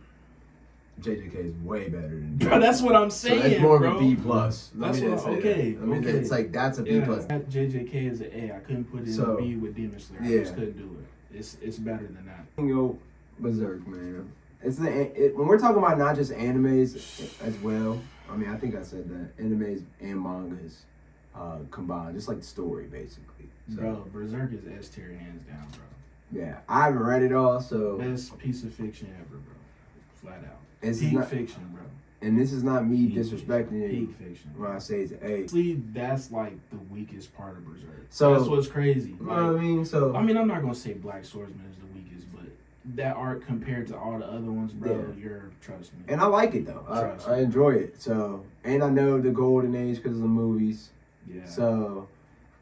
JJK is way better than. Bro, that's what I'm So saying, that's more bro. of a B plus. Let That's me what- just say okay, that. I mean, okay. it's like that's a B Yeah, plus. that JJK is an A. I couldn't put it in So, a B with Demon Slayer. I yeah. just couldn't do it. It's better than that. Yo, Berserk, man. It's when we're talking about not just animes as well. I mean, I think I said that animes and mangas combined, just like the story basically. So, Bro, Berserk is S tier hands down, bro. yeah, I haven't read it all, so Best piece of fiction ever, bro. Flat out. It's Peak not- fiction, bro. and this is not me Peak disrespecting it Peak fiction. when I say it's an A. Honestly, that's like the weakest part of Berserk. So- that's what's crazy. You know what I mean? So I'm not gonna say Black Swordsman is the weakest, but that arc compared to all the other ones, bro, trust me. and I like it though. Trust I me. enjoy it. So and I know the golden age because of the movies. Yeah. So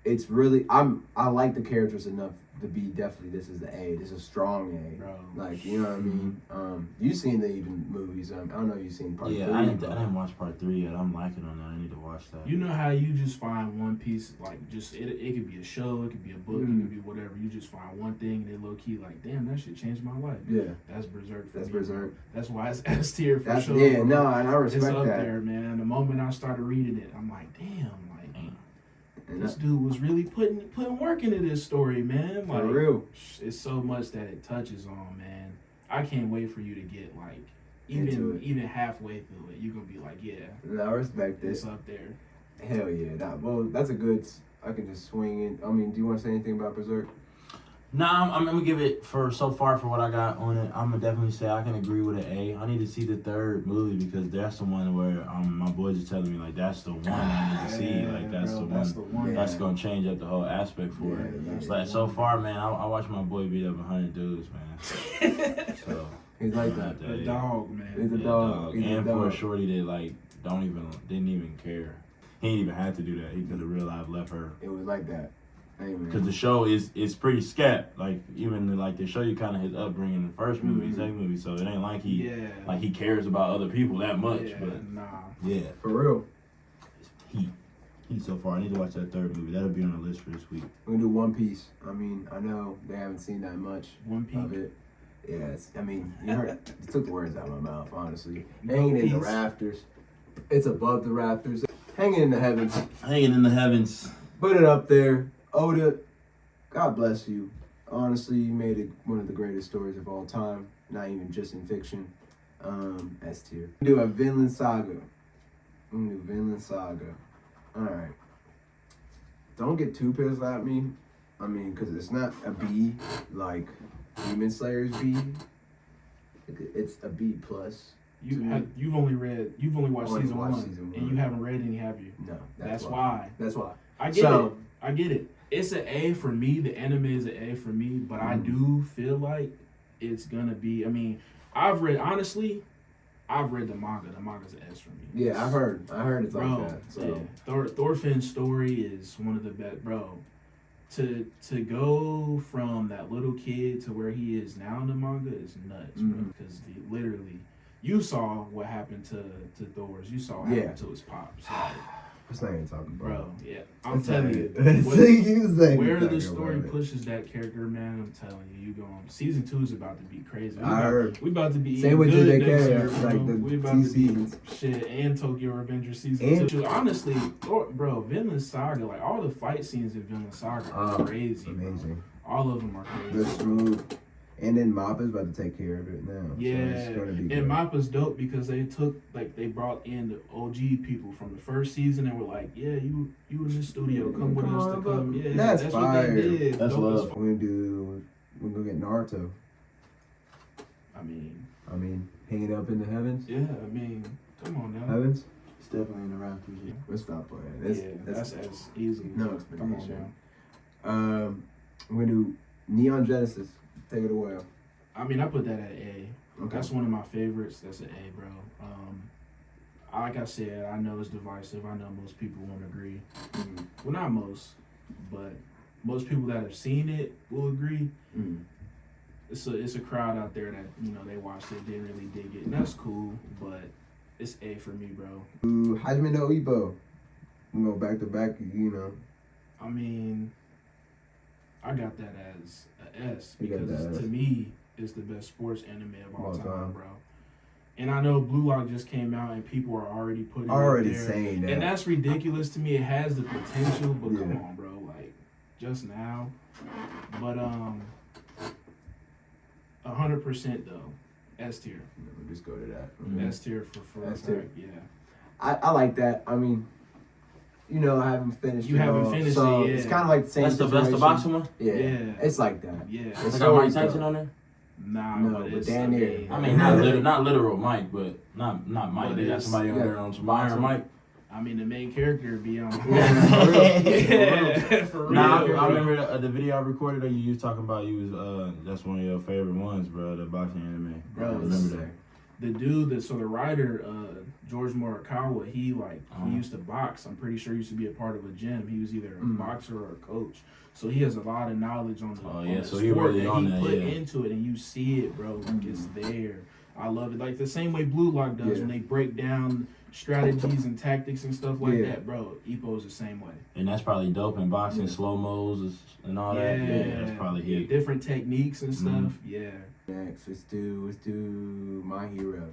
it's really I like the characters enough the B, definitely this is the A. This is a strong A. Bro. Like, you know what I mean? You seen the even movies. I don't know if you seen part 3. I didn't watch part 3 yet. I'm liking on that. I need to watch that. You know how you just find one piece, like, just, it could be a show, it could be a book, it could be whatever. You just find one thing and they low-key like, damn, that shit changed my life. Yeah. That's Berserk for That's me. Berserk. That's why it's S tier for That's, sure. yeah, no, and I respect it's up that. there, man. The moment I started reading it, I'm like, damn, like, And this dude was really putting work into this story, man. Like, for real. It's so much that it touches on, man. I can't wait for you to get, like, even halfway through it. You're going to be like, yeah. And I respect it. It's up there. Hell yeah. Well, that's a good, I can just swing it. I mean, do you want to say anything about Berserk? Nah, I'm gonna give it for what I got on it. I'm gonna definitely say I can agree with an A. I need to see the third movie because that's the one where my boys are telling me like that's the one I need to see. Like that's the one that's gonna change up the whole aspect for it. It's like so far, man, I watched my boy beat up 100 dudes, man. So He's like that. A dog, man. He's a dog. And for a shorty that like didn't even care. He didn't even have to do that. He could have real life left her. It was like that. Because the show is pretty scat. Like even like they show you kind of his upbringing in the first movie, second movie. So it ain't like he cares about other people that much. Yeah, but nah. For real. Heat so far. I need to watch that third movie. That'll be on the list for this week. We're gonna do One Piece. I mean, I know they haven't seen that much One Piece of it. Yes, I mean, you heard, you took the words out of my mouth, honestly. No Hanging in the Piece. rafters. It's above the rafters. Hanging in the heavens. Hanging in the heavens. Put it up there. Oda, God bless you. Honestly, you made it one of the greatest stories of all time. Not even just in fiction. S tier. Do a Vinland Saga. Alright. Don't get too pissed at me. I mean, because it's not a B like Demon Slayer's B. It's a B plus. You've only watched Only season watched one, season and one. you haven't read any, have you? No. That's why. That's why. I get it. I get it. It's an A for me. The anime is an A for me, but I do feel like it's gonna be. I mean, I've read the manga. The manga's an S for me. Yeah, I heard it's Bro, like that. So yeah. Thorfinn's story is one of the best, bro. To go from that little kid to where he is now in the manga is nuts, bro. Because literally, you saw what happened to Thor's. You saw what happened to his pops. Like, that's not even talking about. bro, yeah, I'm telling you, where the story pushes that character, man, I'm telling you, season 2 is about to be crazy. We about to be same with good next JK, year, like bro. the We about to seasons. be shit and Tokyo Revenger season 2. Honestly, bro, Vinland Saga, like all the fight scenes in Vinland Saga are crazy, amazing. Bro. All of them are crazy. They're smooth. And then Mappa's about to take care of it now. Yeah, so it's gonna be and good. Mappa's dope because they brought in the OG people from the first season and were like, yeah, you in the studio, come with us to come. Yeah, that's what fire. they did. That's Dope love. as fuck. We're gonna get Naruto. I mean, hanging up in the heavens. yeah, I mean, come on now. Heavens. It's definitely in the Raptors. Yeah. Let's stop playing. That's as easy. No Come explanation. on now. We're gonna do Neon Genesis. Take it away. I mean, I put that at A. Okay. That's one of my favorites. That's an A, bro. Like I said, I know it's divisive. I know most people won't agree. Well, not most, but most people that have seen it will agree. It's a crowd out there that they watched it, didn't really dig it, and that's cool. But it's A for me, bro. Hajime no Ippo. We go back to back. I mean, I got that as an S because that to as- me, it's the best sports anime of all All time, time. bro. And I know Blue Lock just came out and people are already putting it up there. saying that. And that's ridiculous to me. It has the potential, but come Yeah. on, bro. Like, just now. But 100% though. S tier. We'll just go to that. S tier for S a tier. fact, yeah. I like that. I mean, I haven't finished. You haven't finished so it yet. It's kind of like the same. That's the situation. boxing one. Yeah. Yeah. It's like that. Yeah. It's They got Mike stories, Tyson though. on there. Nah, No, but but it's damn near. I mean, not literal Mike, but not Mike. But They got it's- somebody on there on some Iron Mike. I mean, the main character be on. Yeah, For real. Nah, I bro. remember the video I recorded of you talking about you was that's one of your favorite ones, bro. The boxing anime. Bro, I remember that. the dude the writer, George Morikawa, he used to box. I'm pretty sure he used to be a part of a gym. He was either a boxer or a coach. So he has a lot of knowledge on the so sport he really that on he that, put into it, and you see it, bro. Like it's there. I love it. Like the same way Blue Lock does when they break down strategies and tactics and stuff like that, bro. Ippo's the same way. And that's probably dope in boxing, slow-mos and all that. Yeah, that's probably hit. Different techniques and stuff. Yeah. Next, let's do My Hero.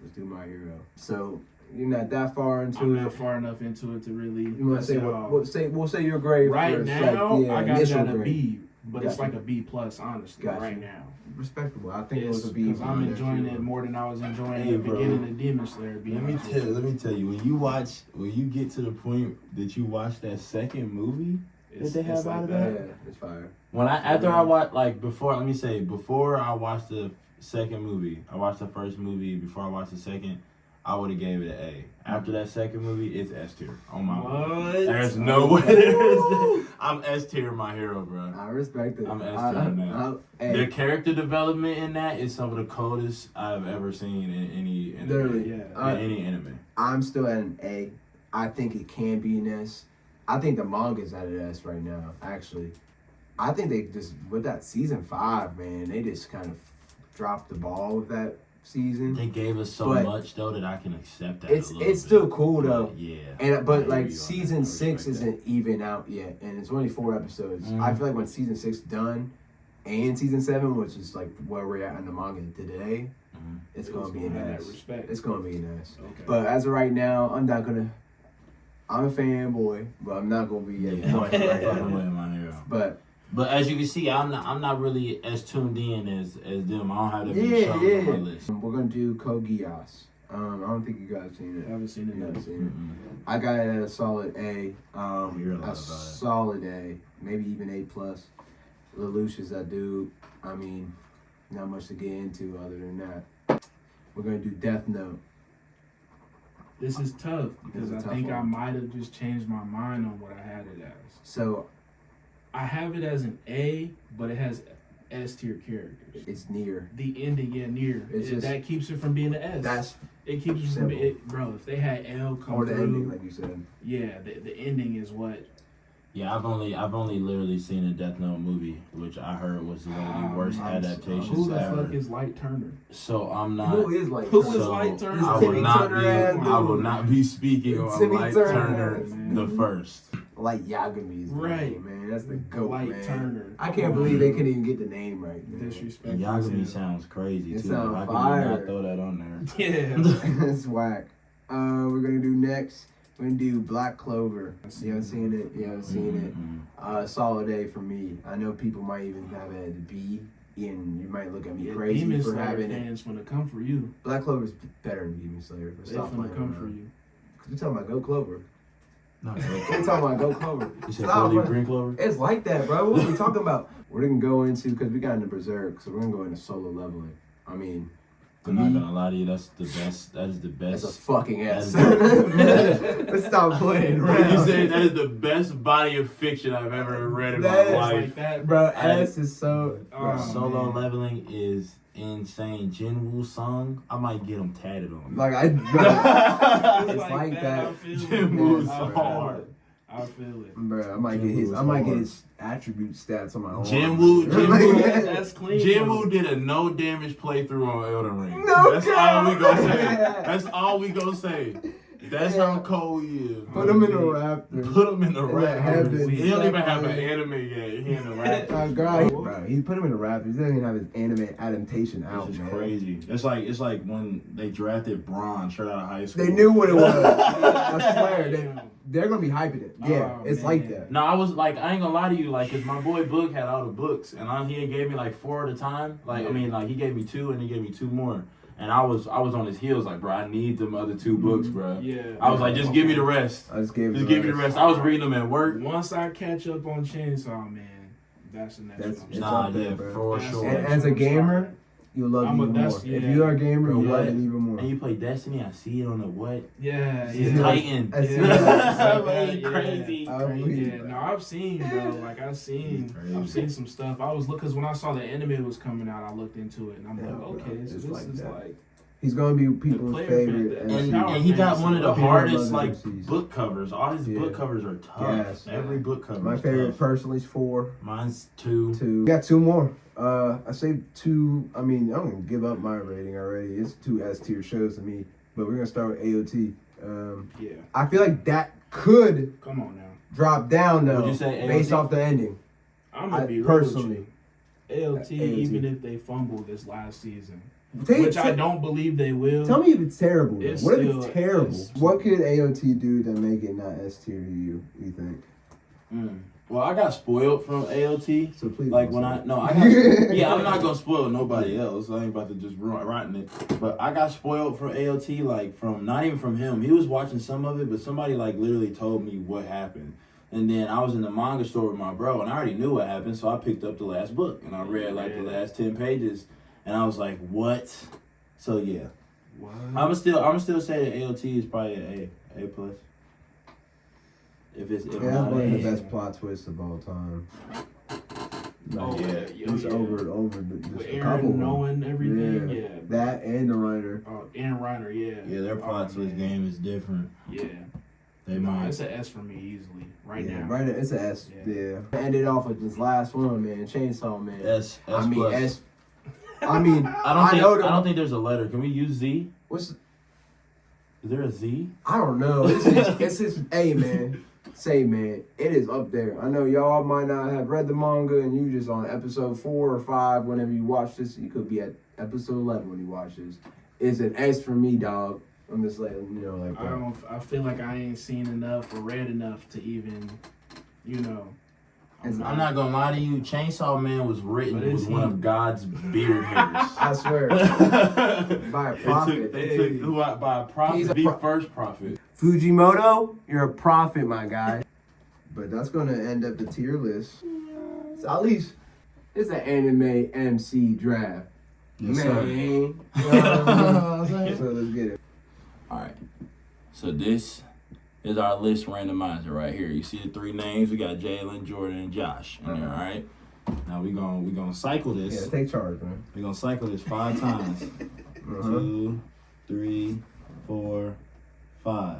Let's do My Hero. So you're not that far into I'm it. not far enough into it to really. You want to say we'll say your grade right first. now. Like, I got that a grade. B, but it's like a B plus, honestly. Gotcha. Right now, respectable. I think it was a B. Because I'm enjoying it more than I was enjoying the beginning of Demon Slayer. Let me tell you, when you get to the point that you watch that second movie that they have out of that, yeah, it's fire. Before I watched the second movie, I watched the first movie. Before I watched the second, I would have gave it an A. After that second movie, it's S tier. On my what? There's no way there is. I'm S tier, My Hero, bro. I respect it. I'm S tier in that. The character development in that is some of the coldest I've ever seen in any anime. Literally, in any anime. I'm still at an A. I think it can be an S. I think the manga's at an S right now, actually. I think they just, with that season 5, man, they just kind of dropped the ball with that season. They gave us so much though that I can accept that. It's still cool though. Yeah. But like season 6 isn't even out yet, and it's only 4 episodes. I feel like when season 6 done, and season 7, which is like where we're at in the manga today, it's gonna be an S. It's gonna be an S. Okay. But as of right now, I'm a fanboy, but I'm not gonna be at point right now. But as you can see, I'm not really as tuned in as them. I don't have that many shows on my list. We're gonna do Code Geass. I don't think you guys have seen it. I haven't seen it. I got it at a solid A. A solid A, maybe even A plus. Lelouch is that dude. I mean, not much to get into other than that. We're gonna do Death Note. This is tough because I think I might have just changed my mind on what I had it as. So I have it as an A, but it has S tier characters. It's near. The ending, near. That keeps it from being an S. It keeps it from being, bro. If they had L come or the through, ending, like you said. Yeah, the ending is what. Yeah, I've only literally seen a Death Note movie, which I heard was one of the worst adaptations who the ever. fuck is Light Turner? So I'm not. Who is Light Who Turner? is Light Turner? I will not be speaking on Timmy Light Turner, the first. Like Yagami's right, man. That's the GOAT, Light man. Turner. I can't believe they couldn't even get the name right, man. Disrespect. Yagami sounds crazy It too. sounds I fire. could not throw that on there. Yeah. It's whack. We're gonna do next. We're gonna do Black Clover. You haven't seen it? You haven't seen it? Solid A for me. I know people might even have it at a B, and you might look at me crazy Demon for Slayer having fans when it come for you. Black Clover's better than Demon Slayer. They finna come for you. Cause we're talking about Go Clover. No, We're talking about Go Clover. You said 4-leaf green clover? It's like that, bro. What are we talking about? We're gonna go into, because we got into Berserk, so we're gonna go into solo leveling. I mean, I'm not gonna lie to you, that's the best. That is the best. That's a fucking S. Let's stop playing around. You say that is the best body of fiction I've ever read in my life. Like that, bro. S is so. Solo leveling is insane. Jinwoo's song, I might get him tatted on. Like it's like that. Jinwoo's hard. I feel it, bro. I might get his attribute stats on my own. Jinwoo, that's clean. Jinwoo did a no damage playthrough on Elden Ring. No, that's all we gonna say. That's all we gonna say. That's how cold he is. Put him in the Raptors. Put him in the Raptors. He don't even have an anime yet. He in the Raptors. Bro, he put him in the Raptors. He doesn't even have his anime adaptation out. Which is man. crazy. It's like when they drafted Braun straight out of high school. They knew what it was. I swear. They're gonna be hyping it. Yeah, it's like that. No, I was like, I ain't gonna lie to you, like, cause my boy Boog had all the books, and he gave me like 4 at a time. Like, I mean, like he gave me 2, and he gave me 2 more. And I was on his heels, like, bro, I need them other 2 books, bro. Yeah. I was like, just give me the rest. Just give me the rest. I was reading them at work. Once I catch up on Chainsaw Man, that's the next one. Nah, there, yeah, bro. for sure. And as a gamer, you'll love it even more. If you are a gamer, you'll love it even more. And you play Destiny, I see it on the what? Yeah. Titan. Crazy. Yeah, no, I've seen, bro. Like, I've seen some stuff. I was because when I saw the anime was coming out, I looked into it, and I'm like, okay, so this is like He's gonna be people's player favorite. fan- MC. And he got one of the People hardest love like MCs. book covers. All his book covers are tough. Yes. Every book cover. My is favorite tough. personally is 4. Mine's 2. 2. We got 2 more. I say 2. I mean, I'm gonna give up my rating already. It's 2 S tier shows to me. But we're gonna start with AOT. Yeah. I feel like that could Come on now. drop down though, Would you say based AOT? off the ending. I'm gonna be real personally. with you. AOT, AOT. even if they fumble this last season, Take- which I don't believe they will. Tell me if it's terrible. Though. It's What if still- it's terrible? it's- What could AOT do to make it not S tier to you? You think? Well, I got spoiled from AOT. So please. Like don't when say I no, I got yeah, I'm not gonna spoil nobody else. I ain't about to just rotten it. But I got spoiled from AOT, like from not even from him. He was watching some of it, but somebody like literally told me what happened. And then I was in the manga store with my bro, and I already knew what happened, so I picked up the last book and I read like the last 10 pages, and I was like, what? So yeah, What? I'm still say that AOT is probably an A plus. If it's Yeah, that's not one of the A. best plot twists of all time. Oh, Like, yeah. it's Yeah. over With just a Aaron couple. knowing everything, yeah. That and the writer. Aaron Reiner, yeah. Yeah, their plot Oh, twist man. game is different. Yeah. They No, might. it's an S for me easily right Yeah, now. right. It's an S. Yeah. Yeah. Ended off with this last one, man. Chainsaw Man. S I mean plus. S. I mean, I know don't think there's a letter. Can we use Z? What's? Is there a Z? I don't know. It's just, hey man. Say man, it is up there. I know y'all might not have read the manga and you just on episode 4 or 5 whenever you watch this. You could be at episode 11 when you watch this. It's an S for me, dog. I'm just letting you know, like that. I feel like I ain't seen enough or read enough to even, you know. I'm not gonna lie to you. Chainsaw Man was written But it's with one him. of God's beard hairs. I swear. By a prophet. It took by a prophet. He's a The pro- first prophet. Fujimoto, you're a prophet, my guy. But that's gonna end up the tier list. So at least it's an anime MC draft. Yes, man. sir. You know what I'm saying? So let's get it. All right. So this is our list randomizer right here. You see the 3 names. We got Jalen, Jordan, and Josh in there. All right. Now we gonna cycle this. Yeah, take charge, man. We're gonna cycle this 5 times. 2, 3, 4, 5.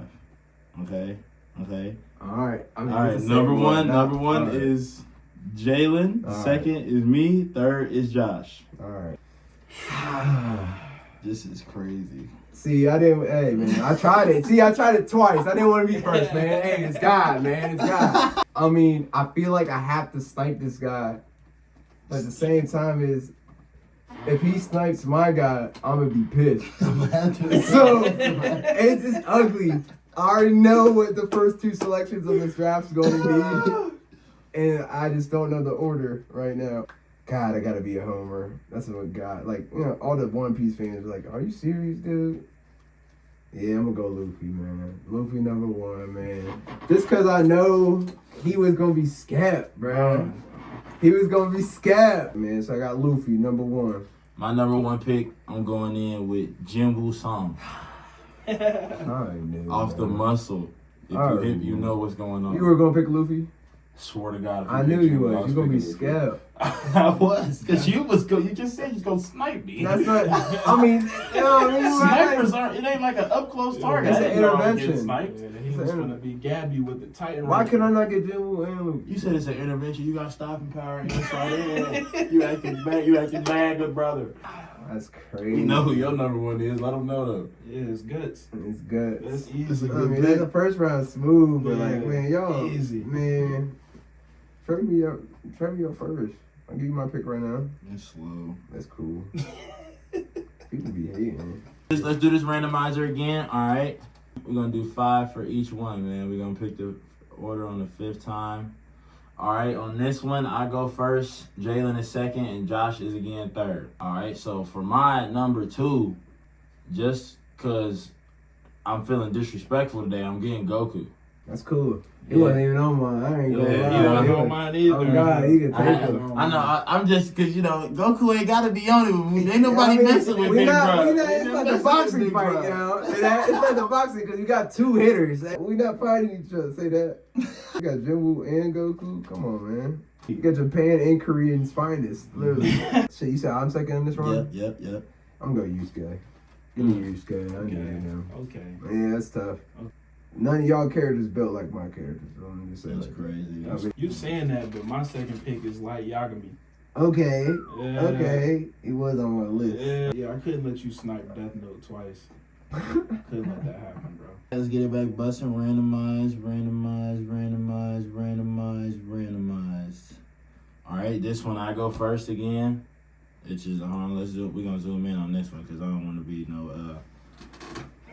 Okay. All right. All right. Number one right. is Jalen. All right. Second is me. Third is Josh. All right. This is crazy. See, I didn't. Hey, man, I tried it. See, I tried it twice. I didn't want to be first, man. Hey, it's God, man. It's God. I mean, I feel like I have to snipe this guy. But at the same time, is if he snipes my guy, I'm gonna be pissed. So it's just ugly. I already know what the first 2 selections of this draft's going to be, and I just don't know the order right now. God, I gotta be a homer. That's what God, like, you know, all the One Piece fans are like, are you serious, dude? Yeah, I'm gonna go Luffy, man. Luffy number 1, man. Just cause I know he was gonna be scared, bro. He was gonna be scared, man. So I got Luffy number 1. My number 1 pick, I'm going in with Jinwoo Song. I already knew, Off the man. muscle. If you know what's going on. You were gonna pick Luffy? Swear to God. If I you knew pick you Jinwoo, I was. You gonna be picking Luffy. scared. I was. Because you just said you was going to snipe me. That's not. I mean, you know what I mean? Snipers aren't, it ain't like an up close target. It's I an didn't know I was getting intervention. sniped. Yeah, he was gonna be gab you with the Titan. Why rifle. can I not get Jinwoo and Luffy? You said it's an intervention. You got stopping power inside in. You acting bad, good brother. That's crazy. We know who your number 1 is. Let them know though. Yeah, it's guts. It's good. That's It's easy. a I good mean, pick. the first round smooth, but Yeah, like, man, y'all, easy. man, trade me up first. I'll give you my pick right now. It's slow. That's cool. People be hating. Let's do this randomizer again. All right. We're going to do 5 for each one, man. We're going to pick the order on the 5th time. All right. On this one, I go first. Jalen is second, and Josh is again third. All right. So for my number 2, just because I'm feeling disrespectful today, I'm getting Goku. That's cool. He Yeah. wasn't even on mine. I ain't gonna Yeah, lie. you know, I he don't mind either. Oh God, he can take I him. know. I'm just because Goku ain't got to be on it. With me. Ain't nobody messing with we Big not, Bro. we not, it's not the boxing fight, bro. you know. It's not the boxing because you got 2 hitters. We not fighting each other. Say that. You got Jinwoo and Goku. Come on, man. You got Japan and Korean's finest, literally. So you said I'm second in this round? Yep. I'm gonna go Yusuke. Give me Yusuke. I Okay. need him. Okay. Yeah, that's tough. Okay. None of y'all characters built like my characters. So I'm just saying That's like crazy. that. You saying that, but my second pick is Light Yagami. Okay. Yeah. Okay. He was on my list. Yeah, I couldn't let you snipe Death Note twice. Couldn't let that happen, bro. Let's get it back busting. Randomize. All right, this one I go first again. It's just hold on. We're gonna zoom in on this one because I don't want to be no.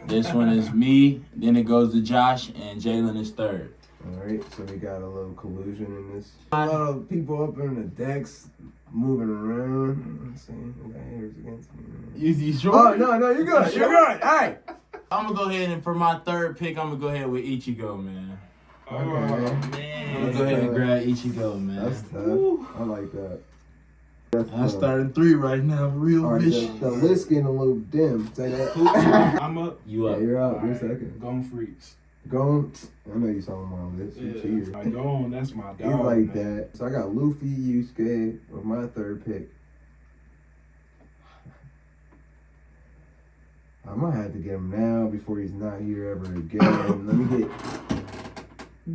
This one is me. Then it goes to Josh, and Jalen is third. Alright, so we got a little collusion in this. A lot of people up in the decks moving around. I'm saying, we got haters against me. You sure? Oh, no, you're good. You're good. Alright. I'm gonna go ahead and for my third pick, I'm gonna go ahead with Ichigo, man. Okay. I'm gonna go ahead and grab Ichigo, man. That's tough. I like that. That's I'm starting 3 right now, real Alright, fish. the list getting a little dim. Say that. I'm up. You Yeah, up? you're up. All You're right, second. Gone Freaks. Go on. I know you saw him on my list. You cheater. Yeah, go on. That's my dog. He's like man. that. So I got Luffy, Yusuke with my third pick. I might have to get him now before he's not here ever again. Let me get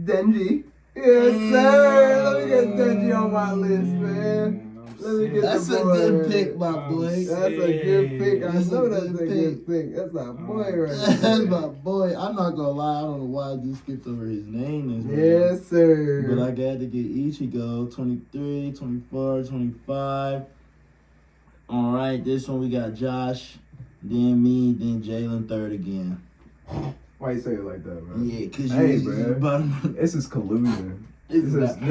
Denji. Yes, sir. Let me get Denji on my list, man. Let me get That's the a boy. good pick, my boy. That's a good pick. I That's know a that's a good good pick. That's my boy right That's there. my boy. I'm not gonna lie, I don't know why I just skipped over his name. Yes, sir. But I got to get Ichigo, 23, 24, 25. All right, this one we got Josh, then me, then Jalen third again. Why you say it like that, man? Yeah, because Hey, you bro. bottom. This is collusion. It's This not-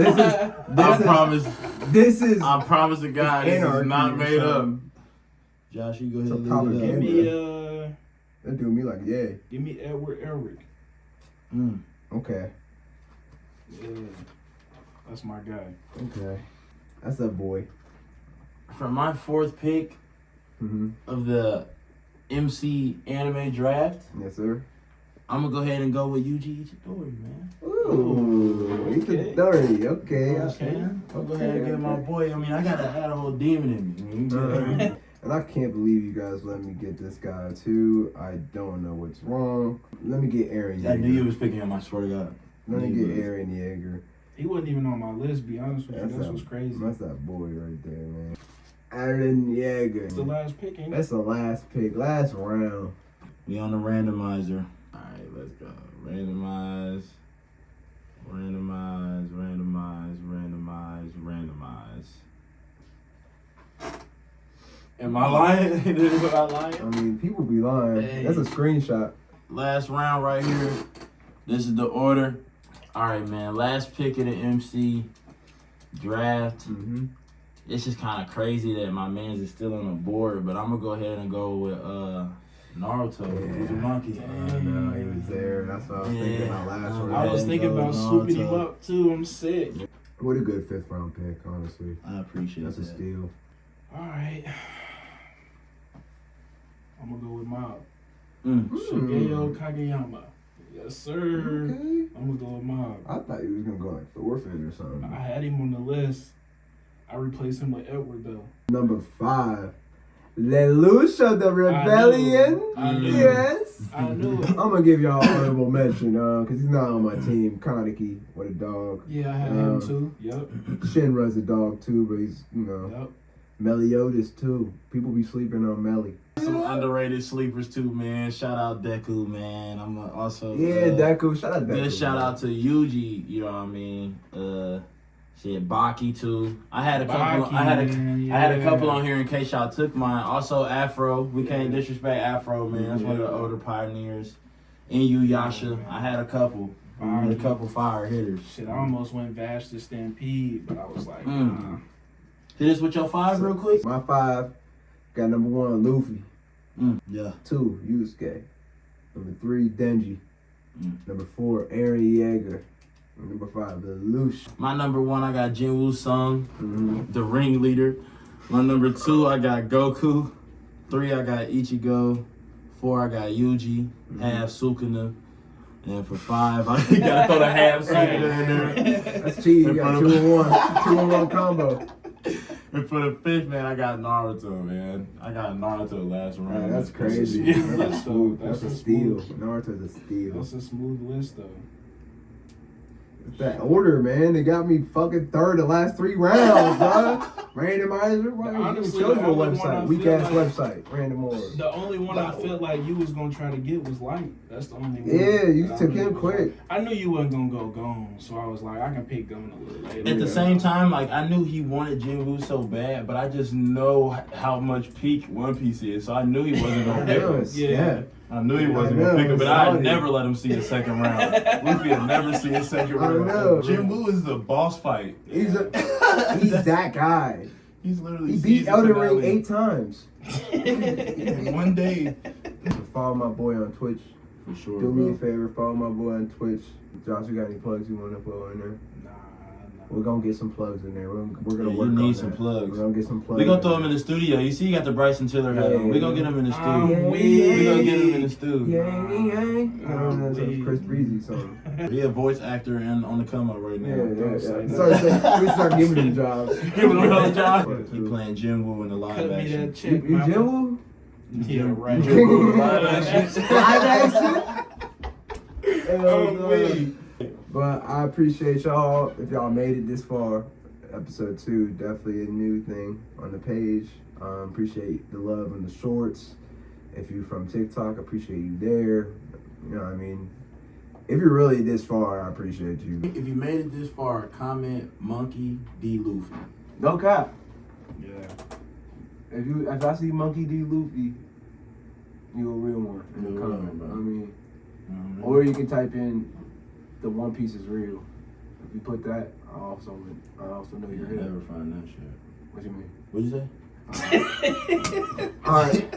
This is I promise to God, this is anarchy not or made up. something. Josh, you go ahead It's a and leave it propaganda. up. Give me That do me like, yeah. give me Edward Elric. Okay. Yeah, that's my guy. Okay. That's a boy. For my fourth pick Mm-hmm. of the MC anime draft, Yes, sir. I'm gonna go ahead and go with Yuji Itadori, man. Ooh, he's okay. a 30. Okay. You know what I'm saying? I'll go ahead and get my boy. I mean, I had a whole demon in me. And I can't believe you guys let me get this guy too. I don't know what's wrong. Let me get Aaron Yeager. I knew you was picking him, I swear to God. Let me get Aaron Yeager. He wasn't even on my list. Be honest with you, that's that- what's crazy. That's that boy right there, man. Aaron Yeager. It's the last pick, ain't it? That's the last pick, last round. We on the randomizer. Alright, let's go. Randomize. Am I lying? Is what I lying? I mean, people be lying. Hey. That's a screenshot. Last round right here. This is the order. Alright, man. Last pick of the MC draft. Mm-hmm. It's just kind of crazy that my man's is still on the board, but I'm gonna go ahead and go with Naruto, Uzumaki. I know he was there. That's what I was thinking about last round. I was thinking about swooping him up too. I'm sick. What a good 5th round pick, honestly. I appreciate That's a that. steal. All right. I'm gonna go with Mob. Mm. Shigeo Kageyama. Yes, sir. Okay. I'm gonna go with Mob. I thought he was gonna go like Thorfinn or something. I had him on the list. I replaced him with Edward though. Number 5. Lelouch of the Rebellion. I knew. Yes. I knew it. I'm gonna give y'all honorable mention, cause he's not on my team. Kaneki, what a dog. Yeah, I had him too. Yep. Shinra's a dog too, but he's Yep. Meliodas too. People be sleeping on Melly. Some underrated sleepers too, man. Shout out Deku, man. I'm also Deku. Shout out Deku. good shout out to Yuji. You know what I mean? Shit, Baki too. I had a couple. Baki, I had a man, couple on here in case y'all took mine. Also Afro. We can't disrespect Afro, man. That's one of the older pioneers. Inuyasha. I had a couple. I had a couple fire hitters. Shit, I almost went Vash to Stampede, but I was like, Hit us with your 5 real quick. My 5 got number 1 Luffy, Yeah. 2 Yusuke, number 3 Denji, Mm. number 4 Aaron Yeager, and number 5 Lelouch. My number 1, I got Jinwoo Sung, Mm-hmm. the ringleader. My number 2, I got Goku. 3, I got Ichigo. 4, I got Yuji, half Sukuna. And for 5, I gotta throw the half Sukuna in there. That's cheating. You got 2-in-1, 2-in-1 combo. And for the 5th, man, I got Naruto, man. I got Naruto last round. Man, that's That's a crazy. smooth That's list, smooth. though. That's a That's a steal. smooth- Naruto's a steal. That's a smooth list, though. That order, man, they got me fucking third the last 3 rounds, bro. Randomizer, why you Honestly, chose the your only one I website? Weak feel ass like- website, random order. The only one I felt like you was gonna try to get was Light. That's the only one. Yeah, you that I took really him was quick. like- I knew you wasn't gonna go Gone, so I was like, I can pick Gone a little later. At the Yeah. same time, like, I knew he wanted Jinwoo so bad, but I just know how much peak One Piece is, so I knew he wasn't gonna pick him. Yeah. I knew he wasn't I gonna know, pick him, but it's I'd salty. never let him see a second round. Luffy would never see a second I round. know. Jinwoo is the boss fight. He's that guy. He's literally He beat season Elden Ring finale 8 times. in one day. Follow my boy on Twitch. For sure, Do me a bro. favor, follow my boy on Twitch. Josh, you got any plugs you want to put on there? Nah. We're gonna get some plugs in there. We're gonna Yeah, work you on need that. some plugs. We're gonna get some plugs. We gonna throw him in the studio. You see, you got the Bryson Tiller hat on. We gonna get him in the studio. We gonna get him in the studio. That's a Chris Breezy song. He a voice actor and on the come up right now. Yeah. say that. We start giving him jobs. Giving him another job. Yeah, He too. playing Jinwoo in the live Cut me action. that check, You mama. Jinwoo? Yeah, right. Jinwoo live action. Live action? Hell Oh, no. wait. But I appreciate y'all. If y'all made it this far, episode 2, definitely a new thing on the page. Appreciate the love and the shorts. If you're from TikTok, appreciate you there. You know what I mean? If you're really this far, I appreciate you. If you made it this far, comment Monkey D. Luffy. No cap. Yeah. If I see Monkey D. Luffy, you a real one in the You're a real comment. one, bro. I mean, Mhm. or you can type in the One Piece is real. If you put that, I also know you're You'll real. never find that shit. What you mean? What'd you say? All right.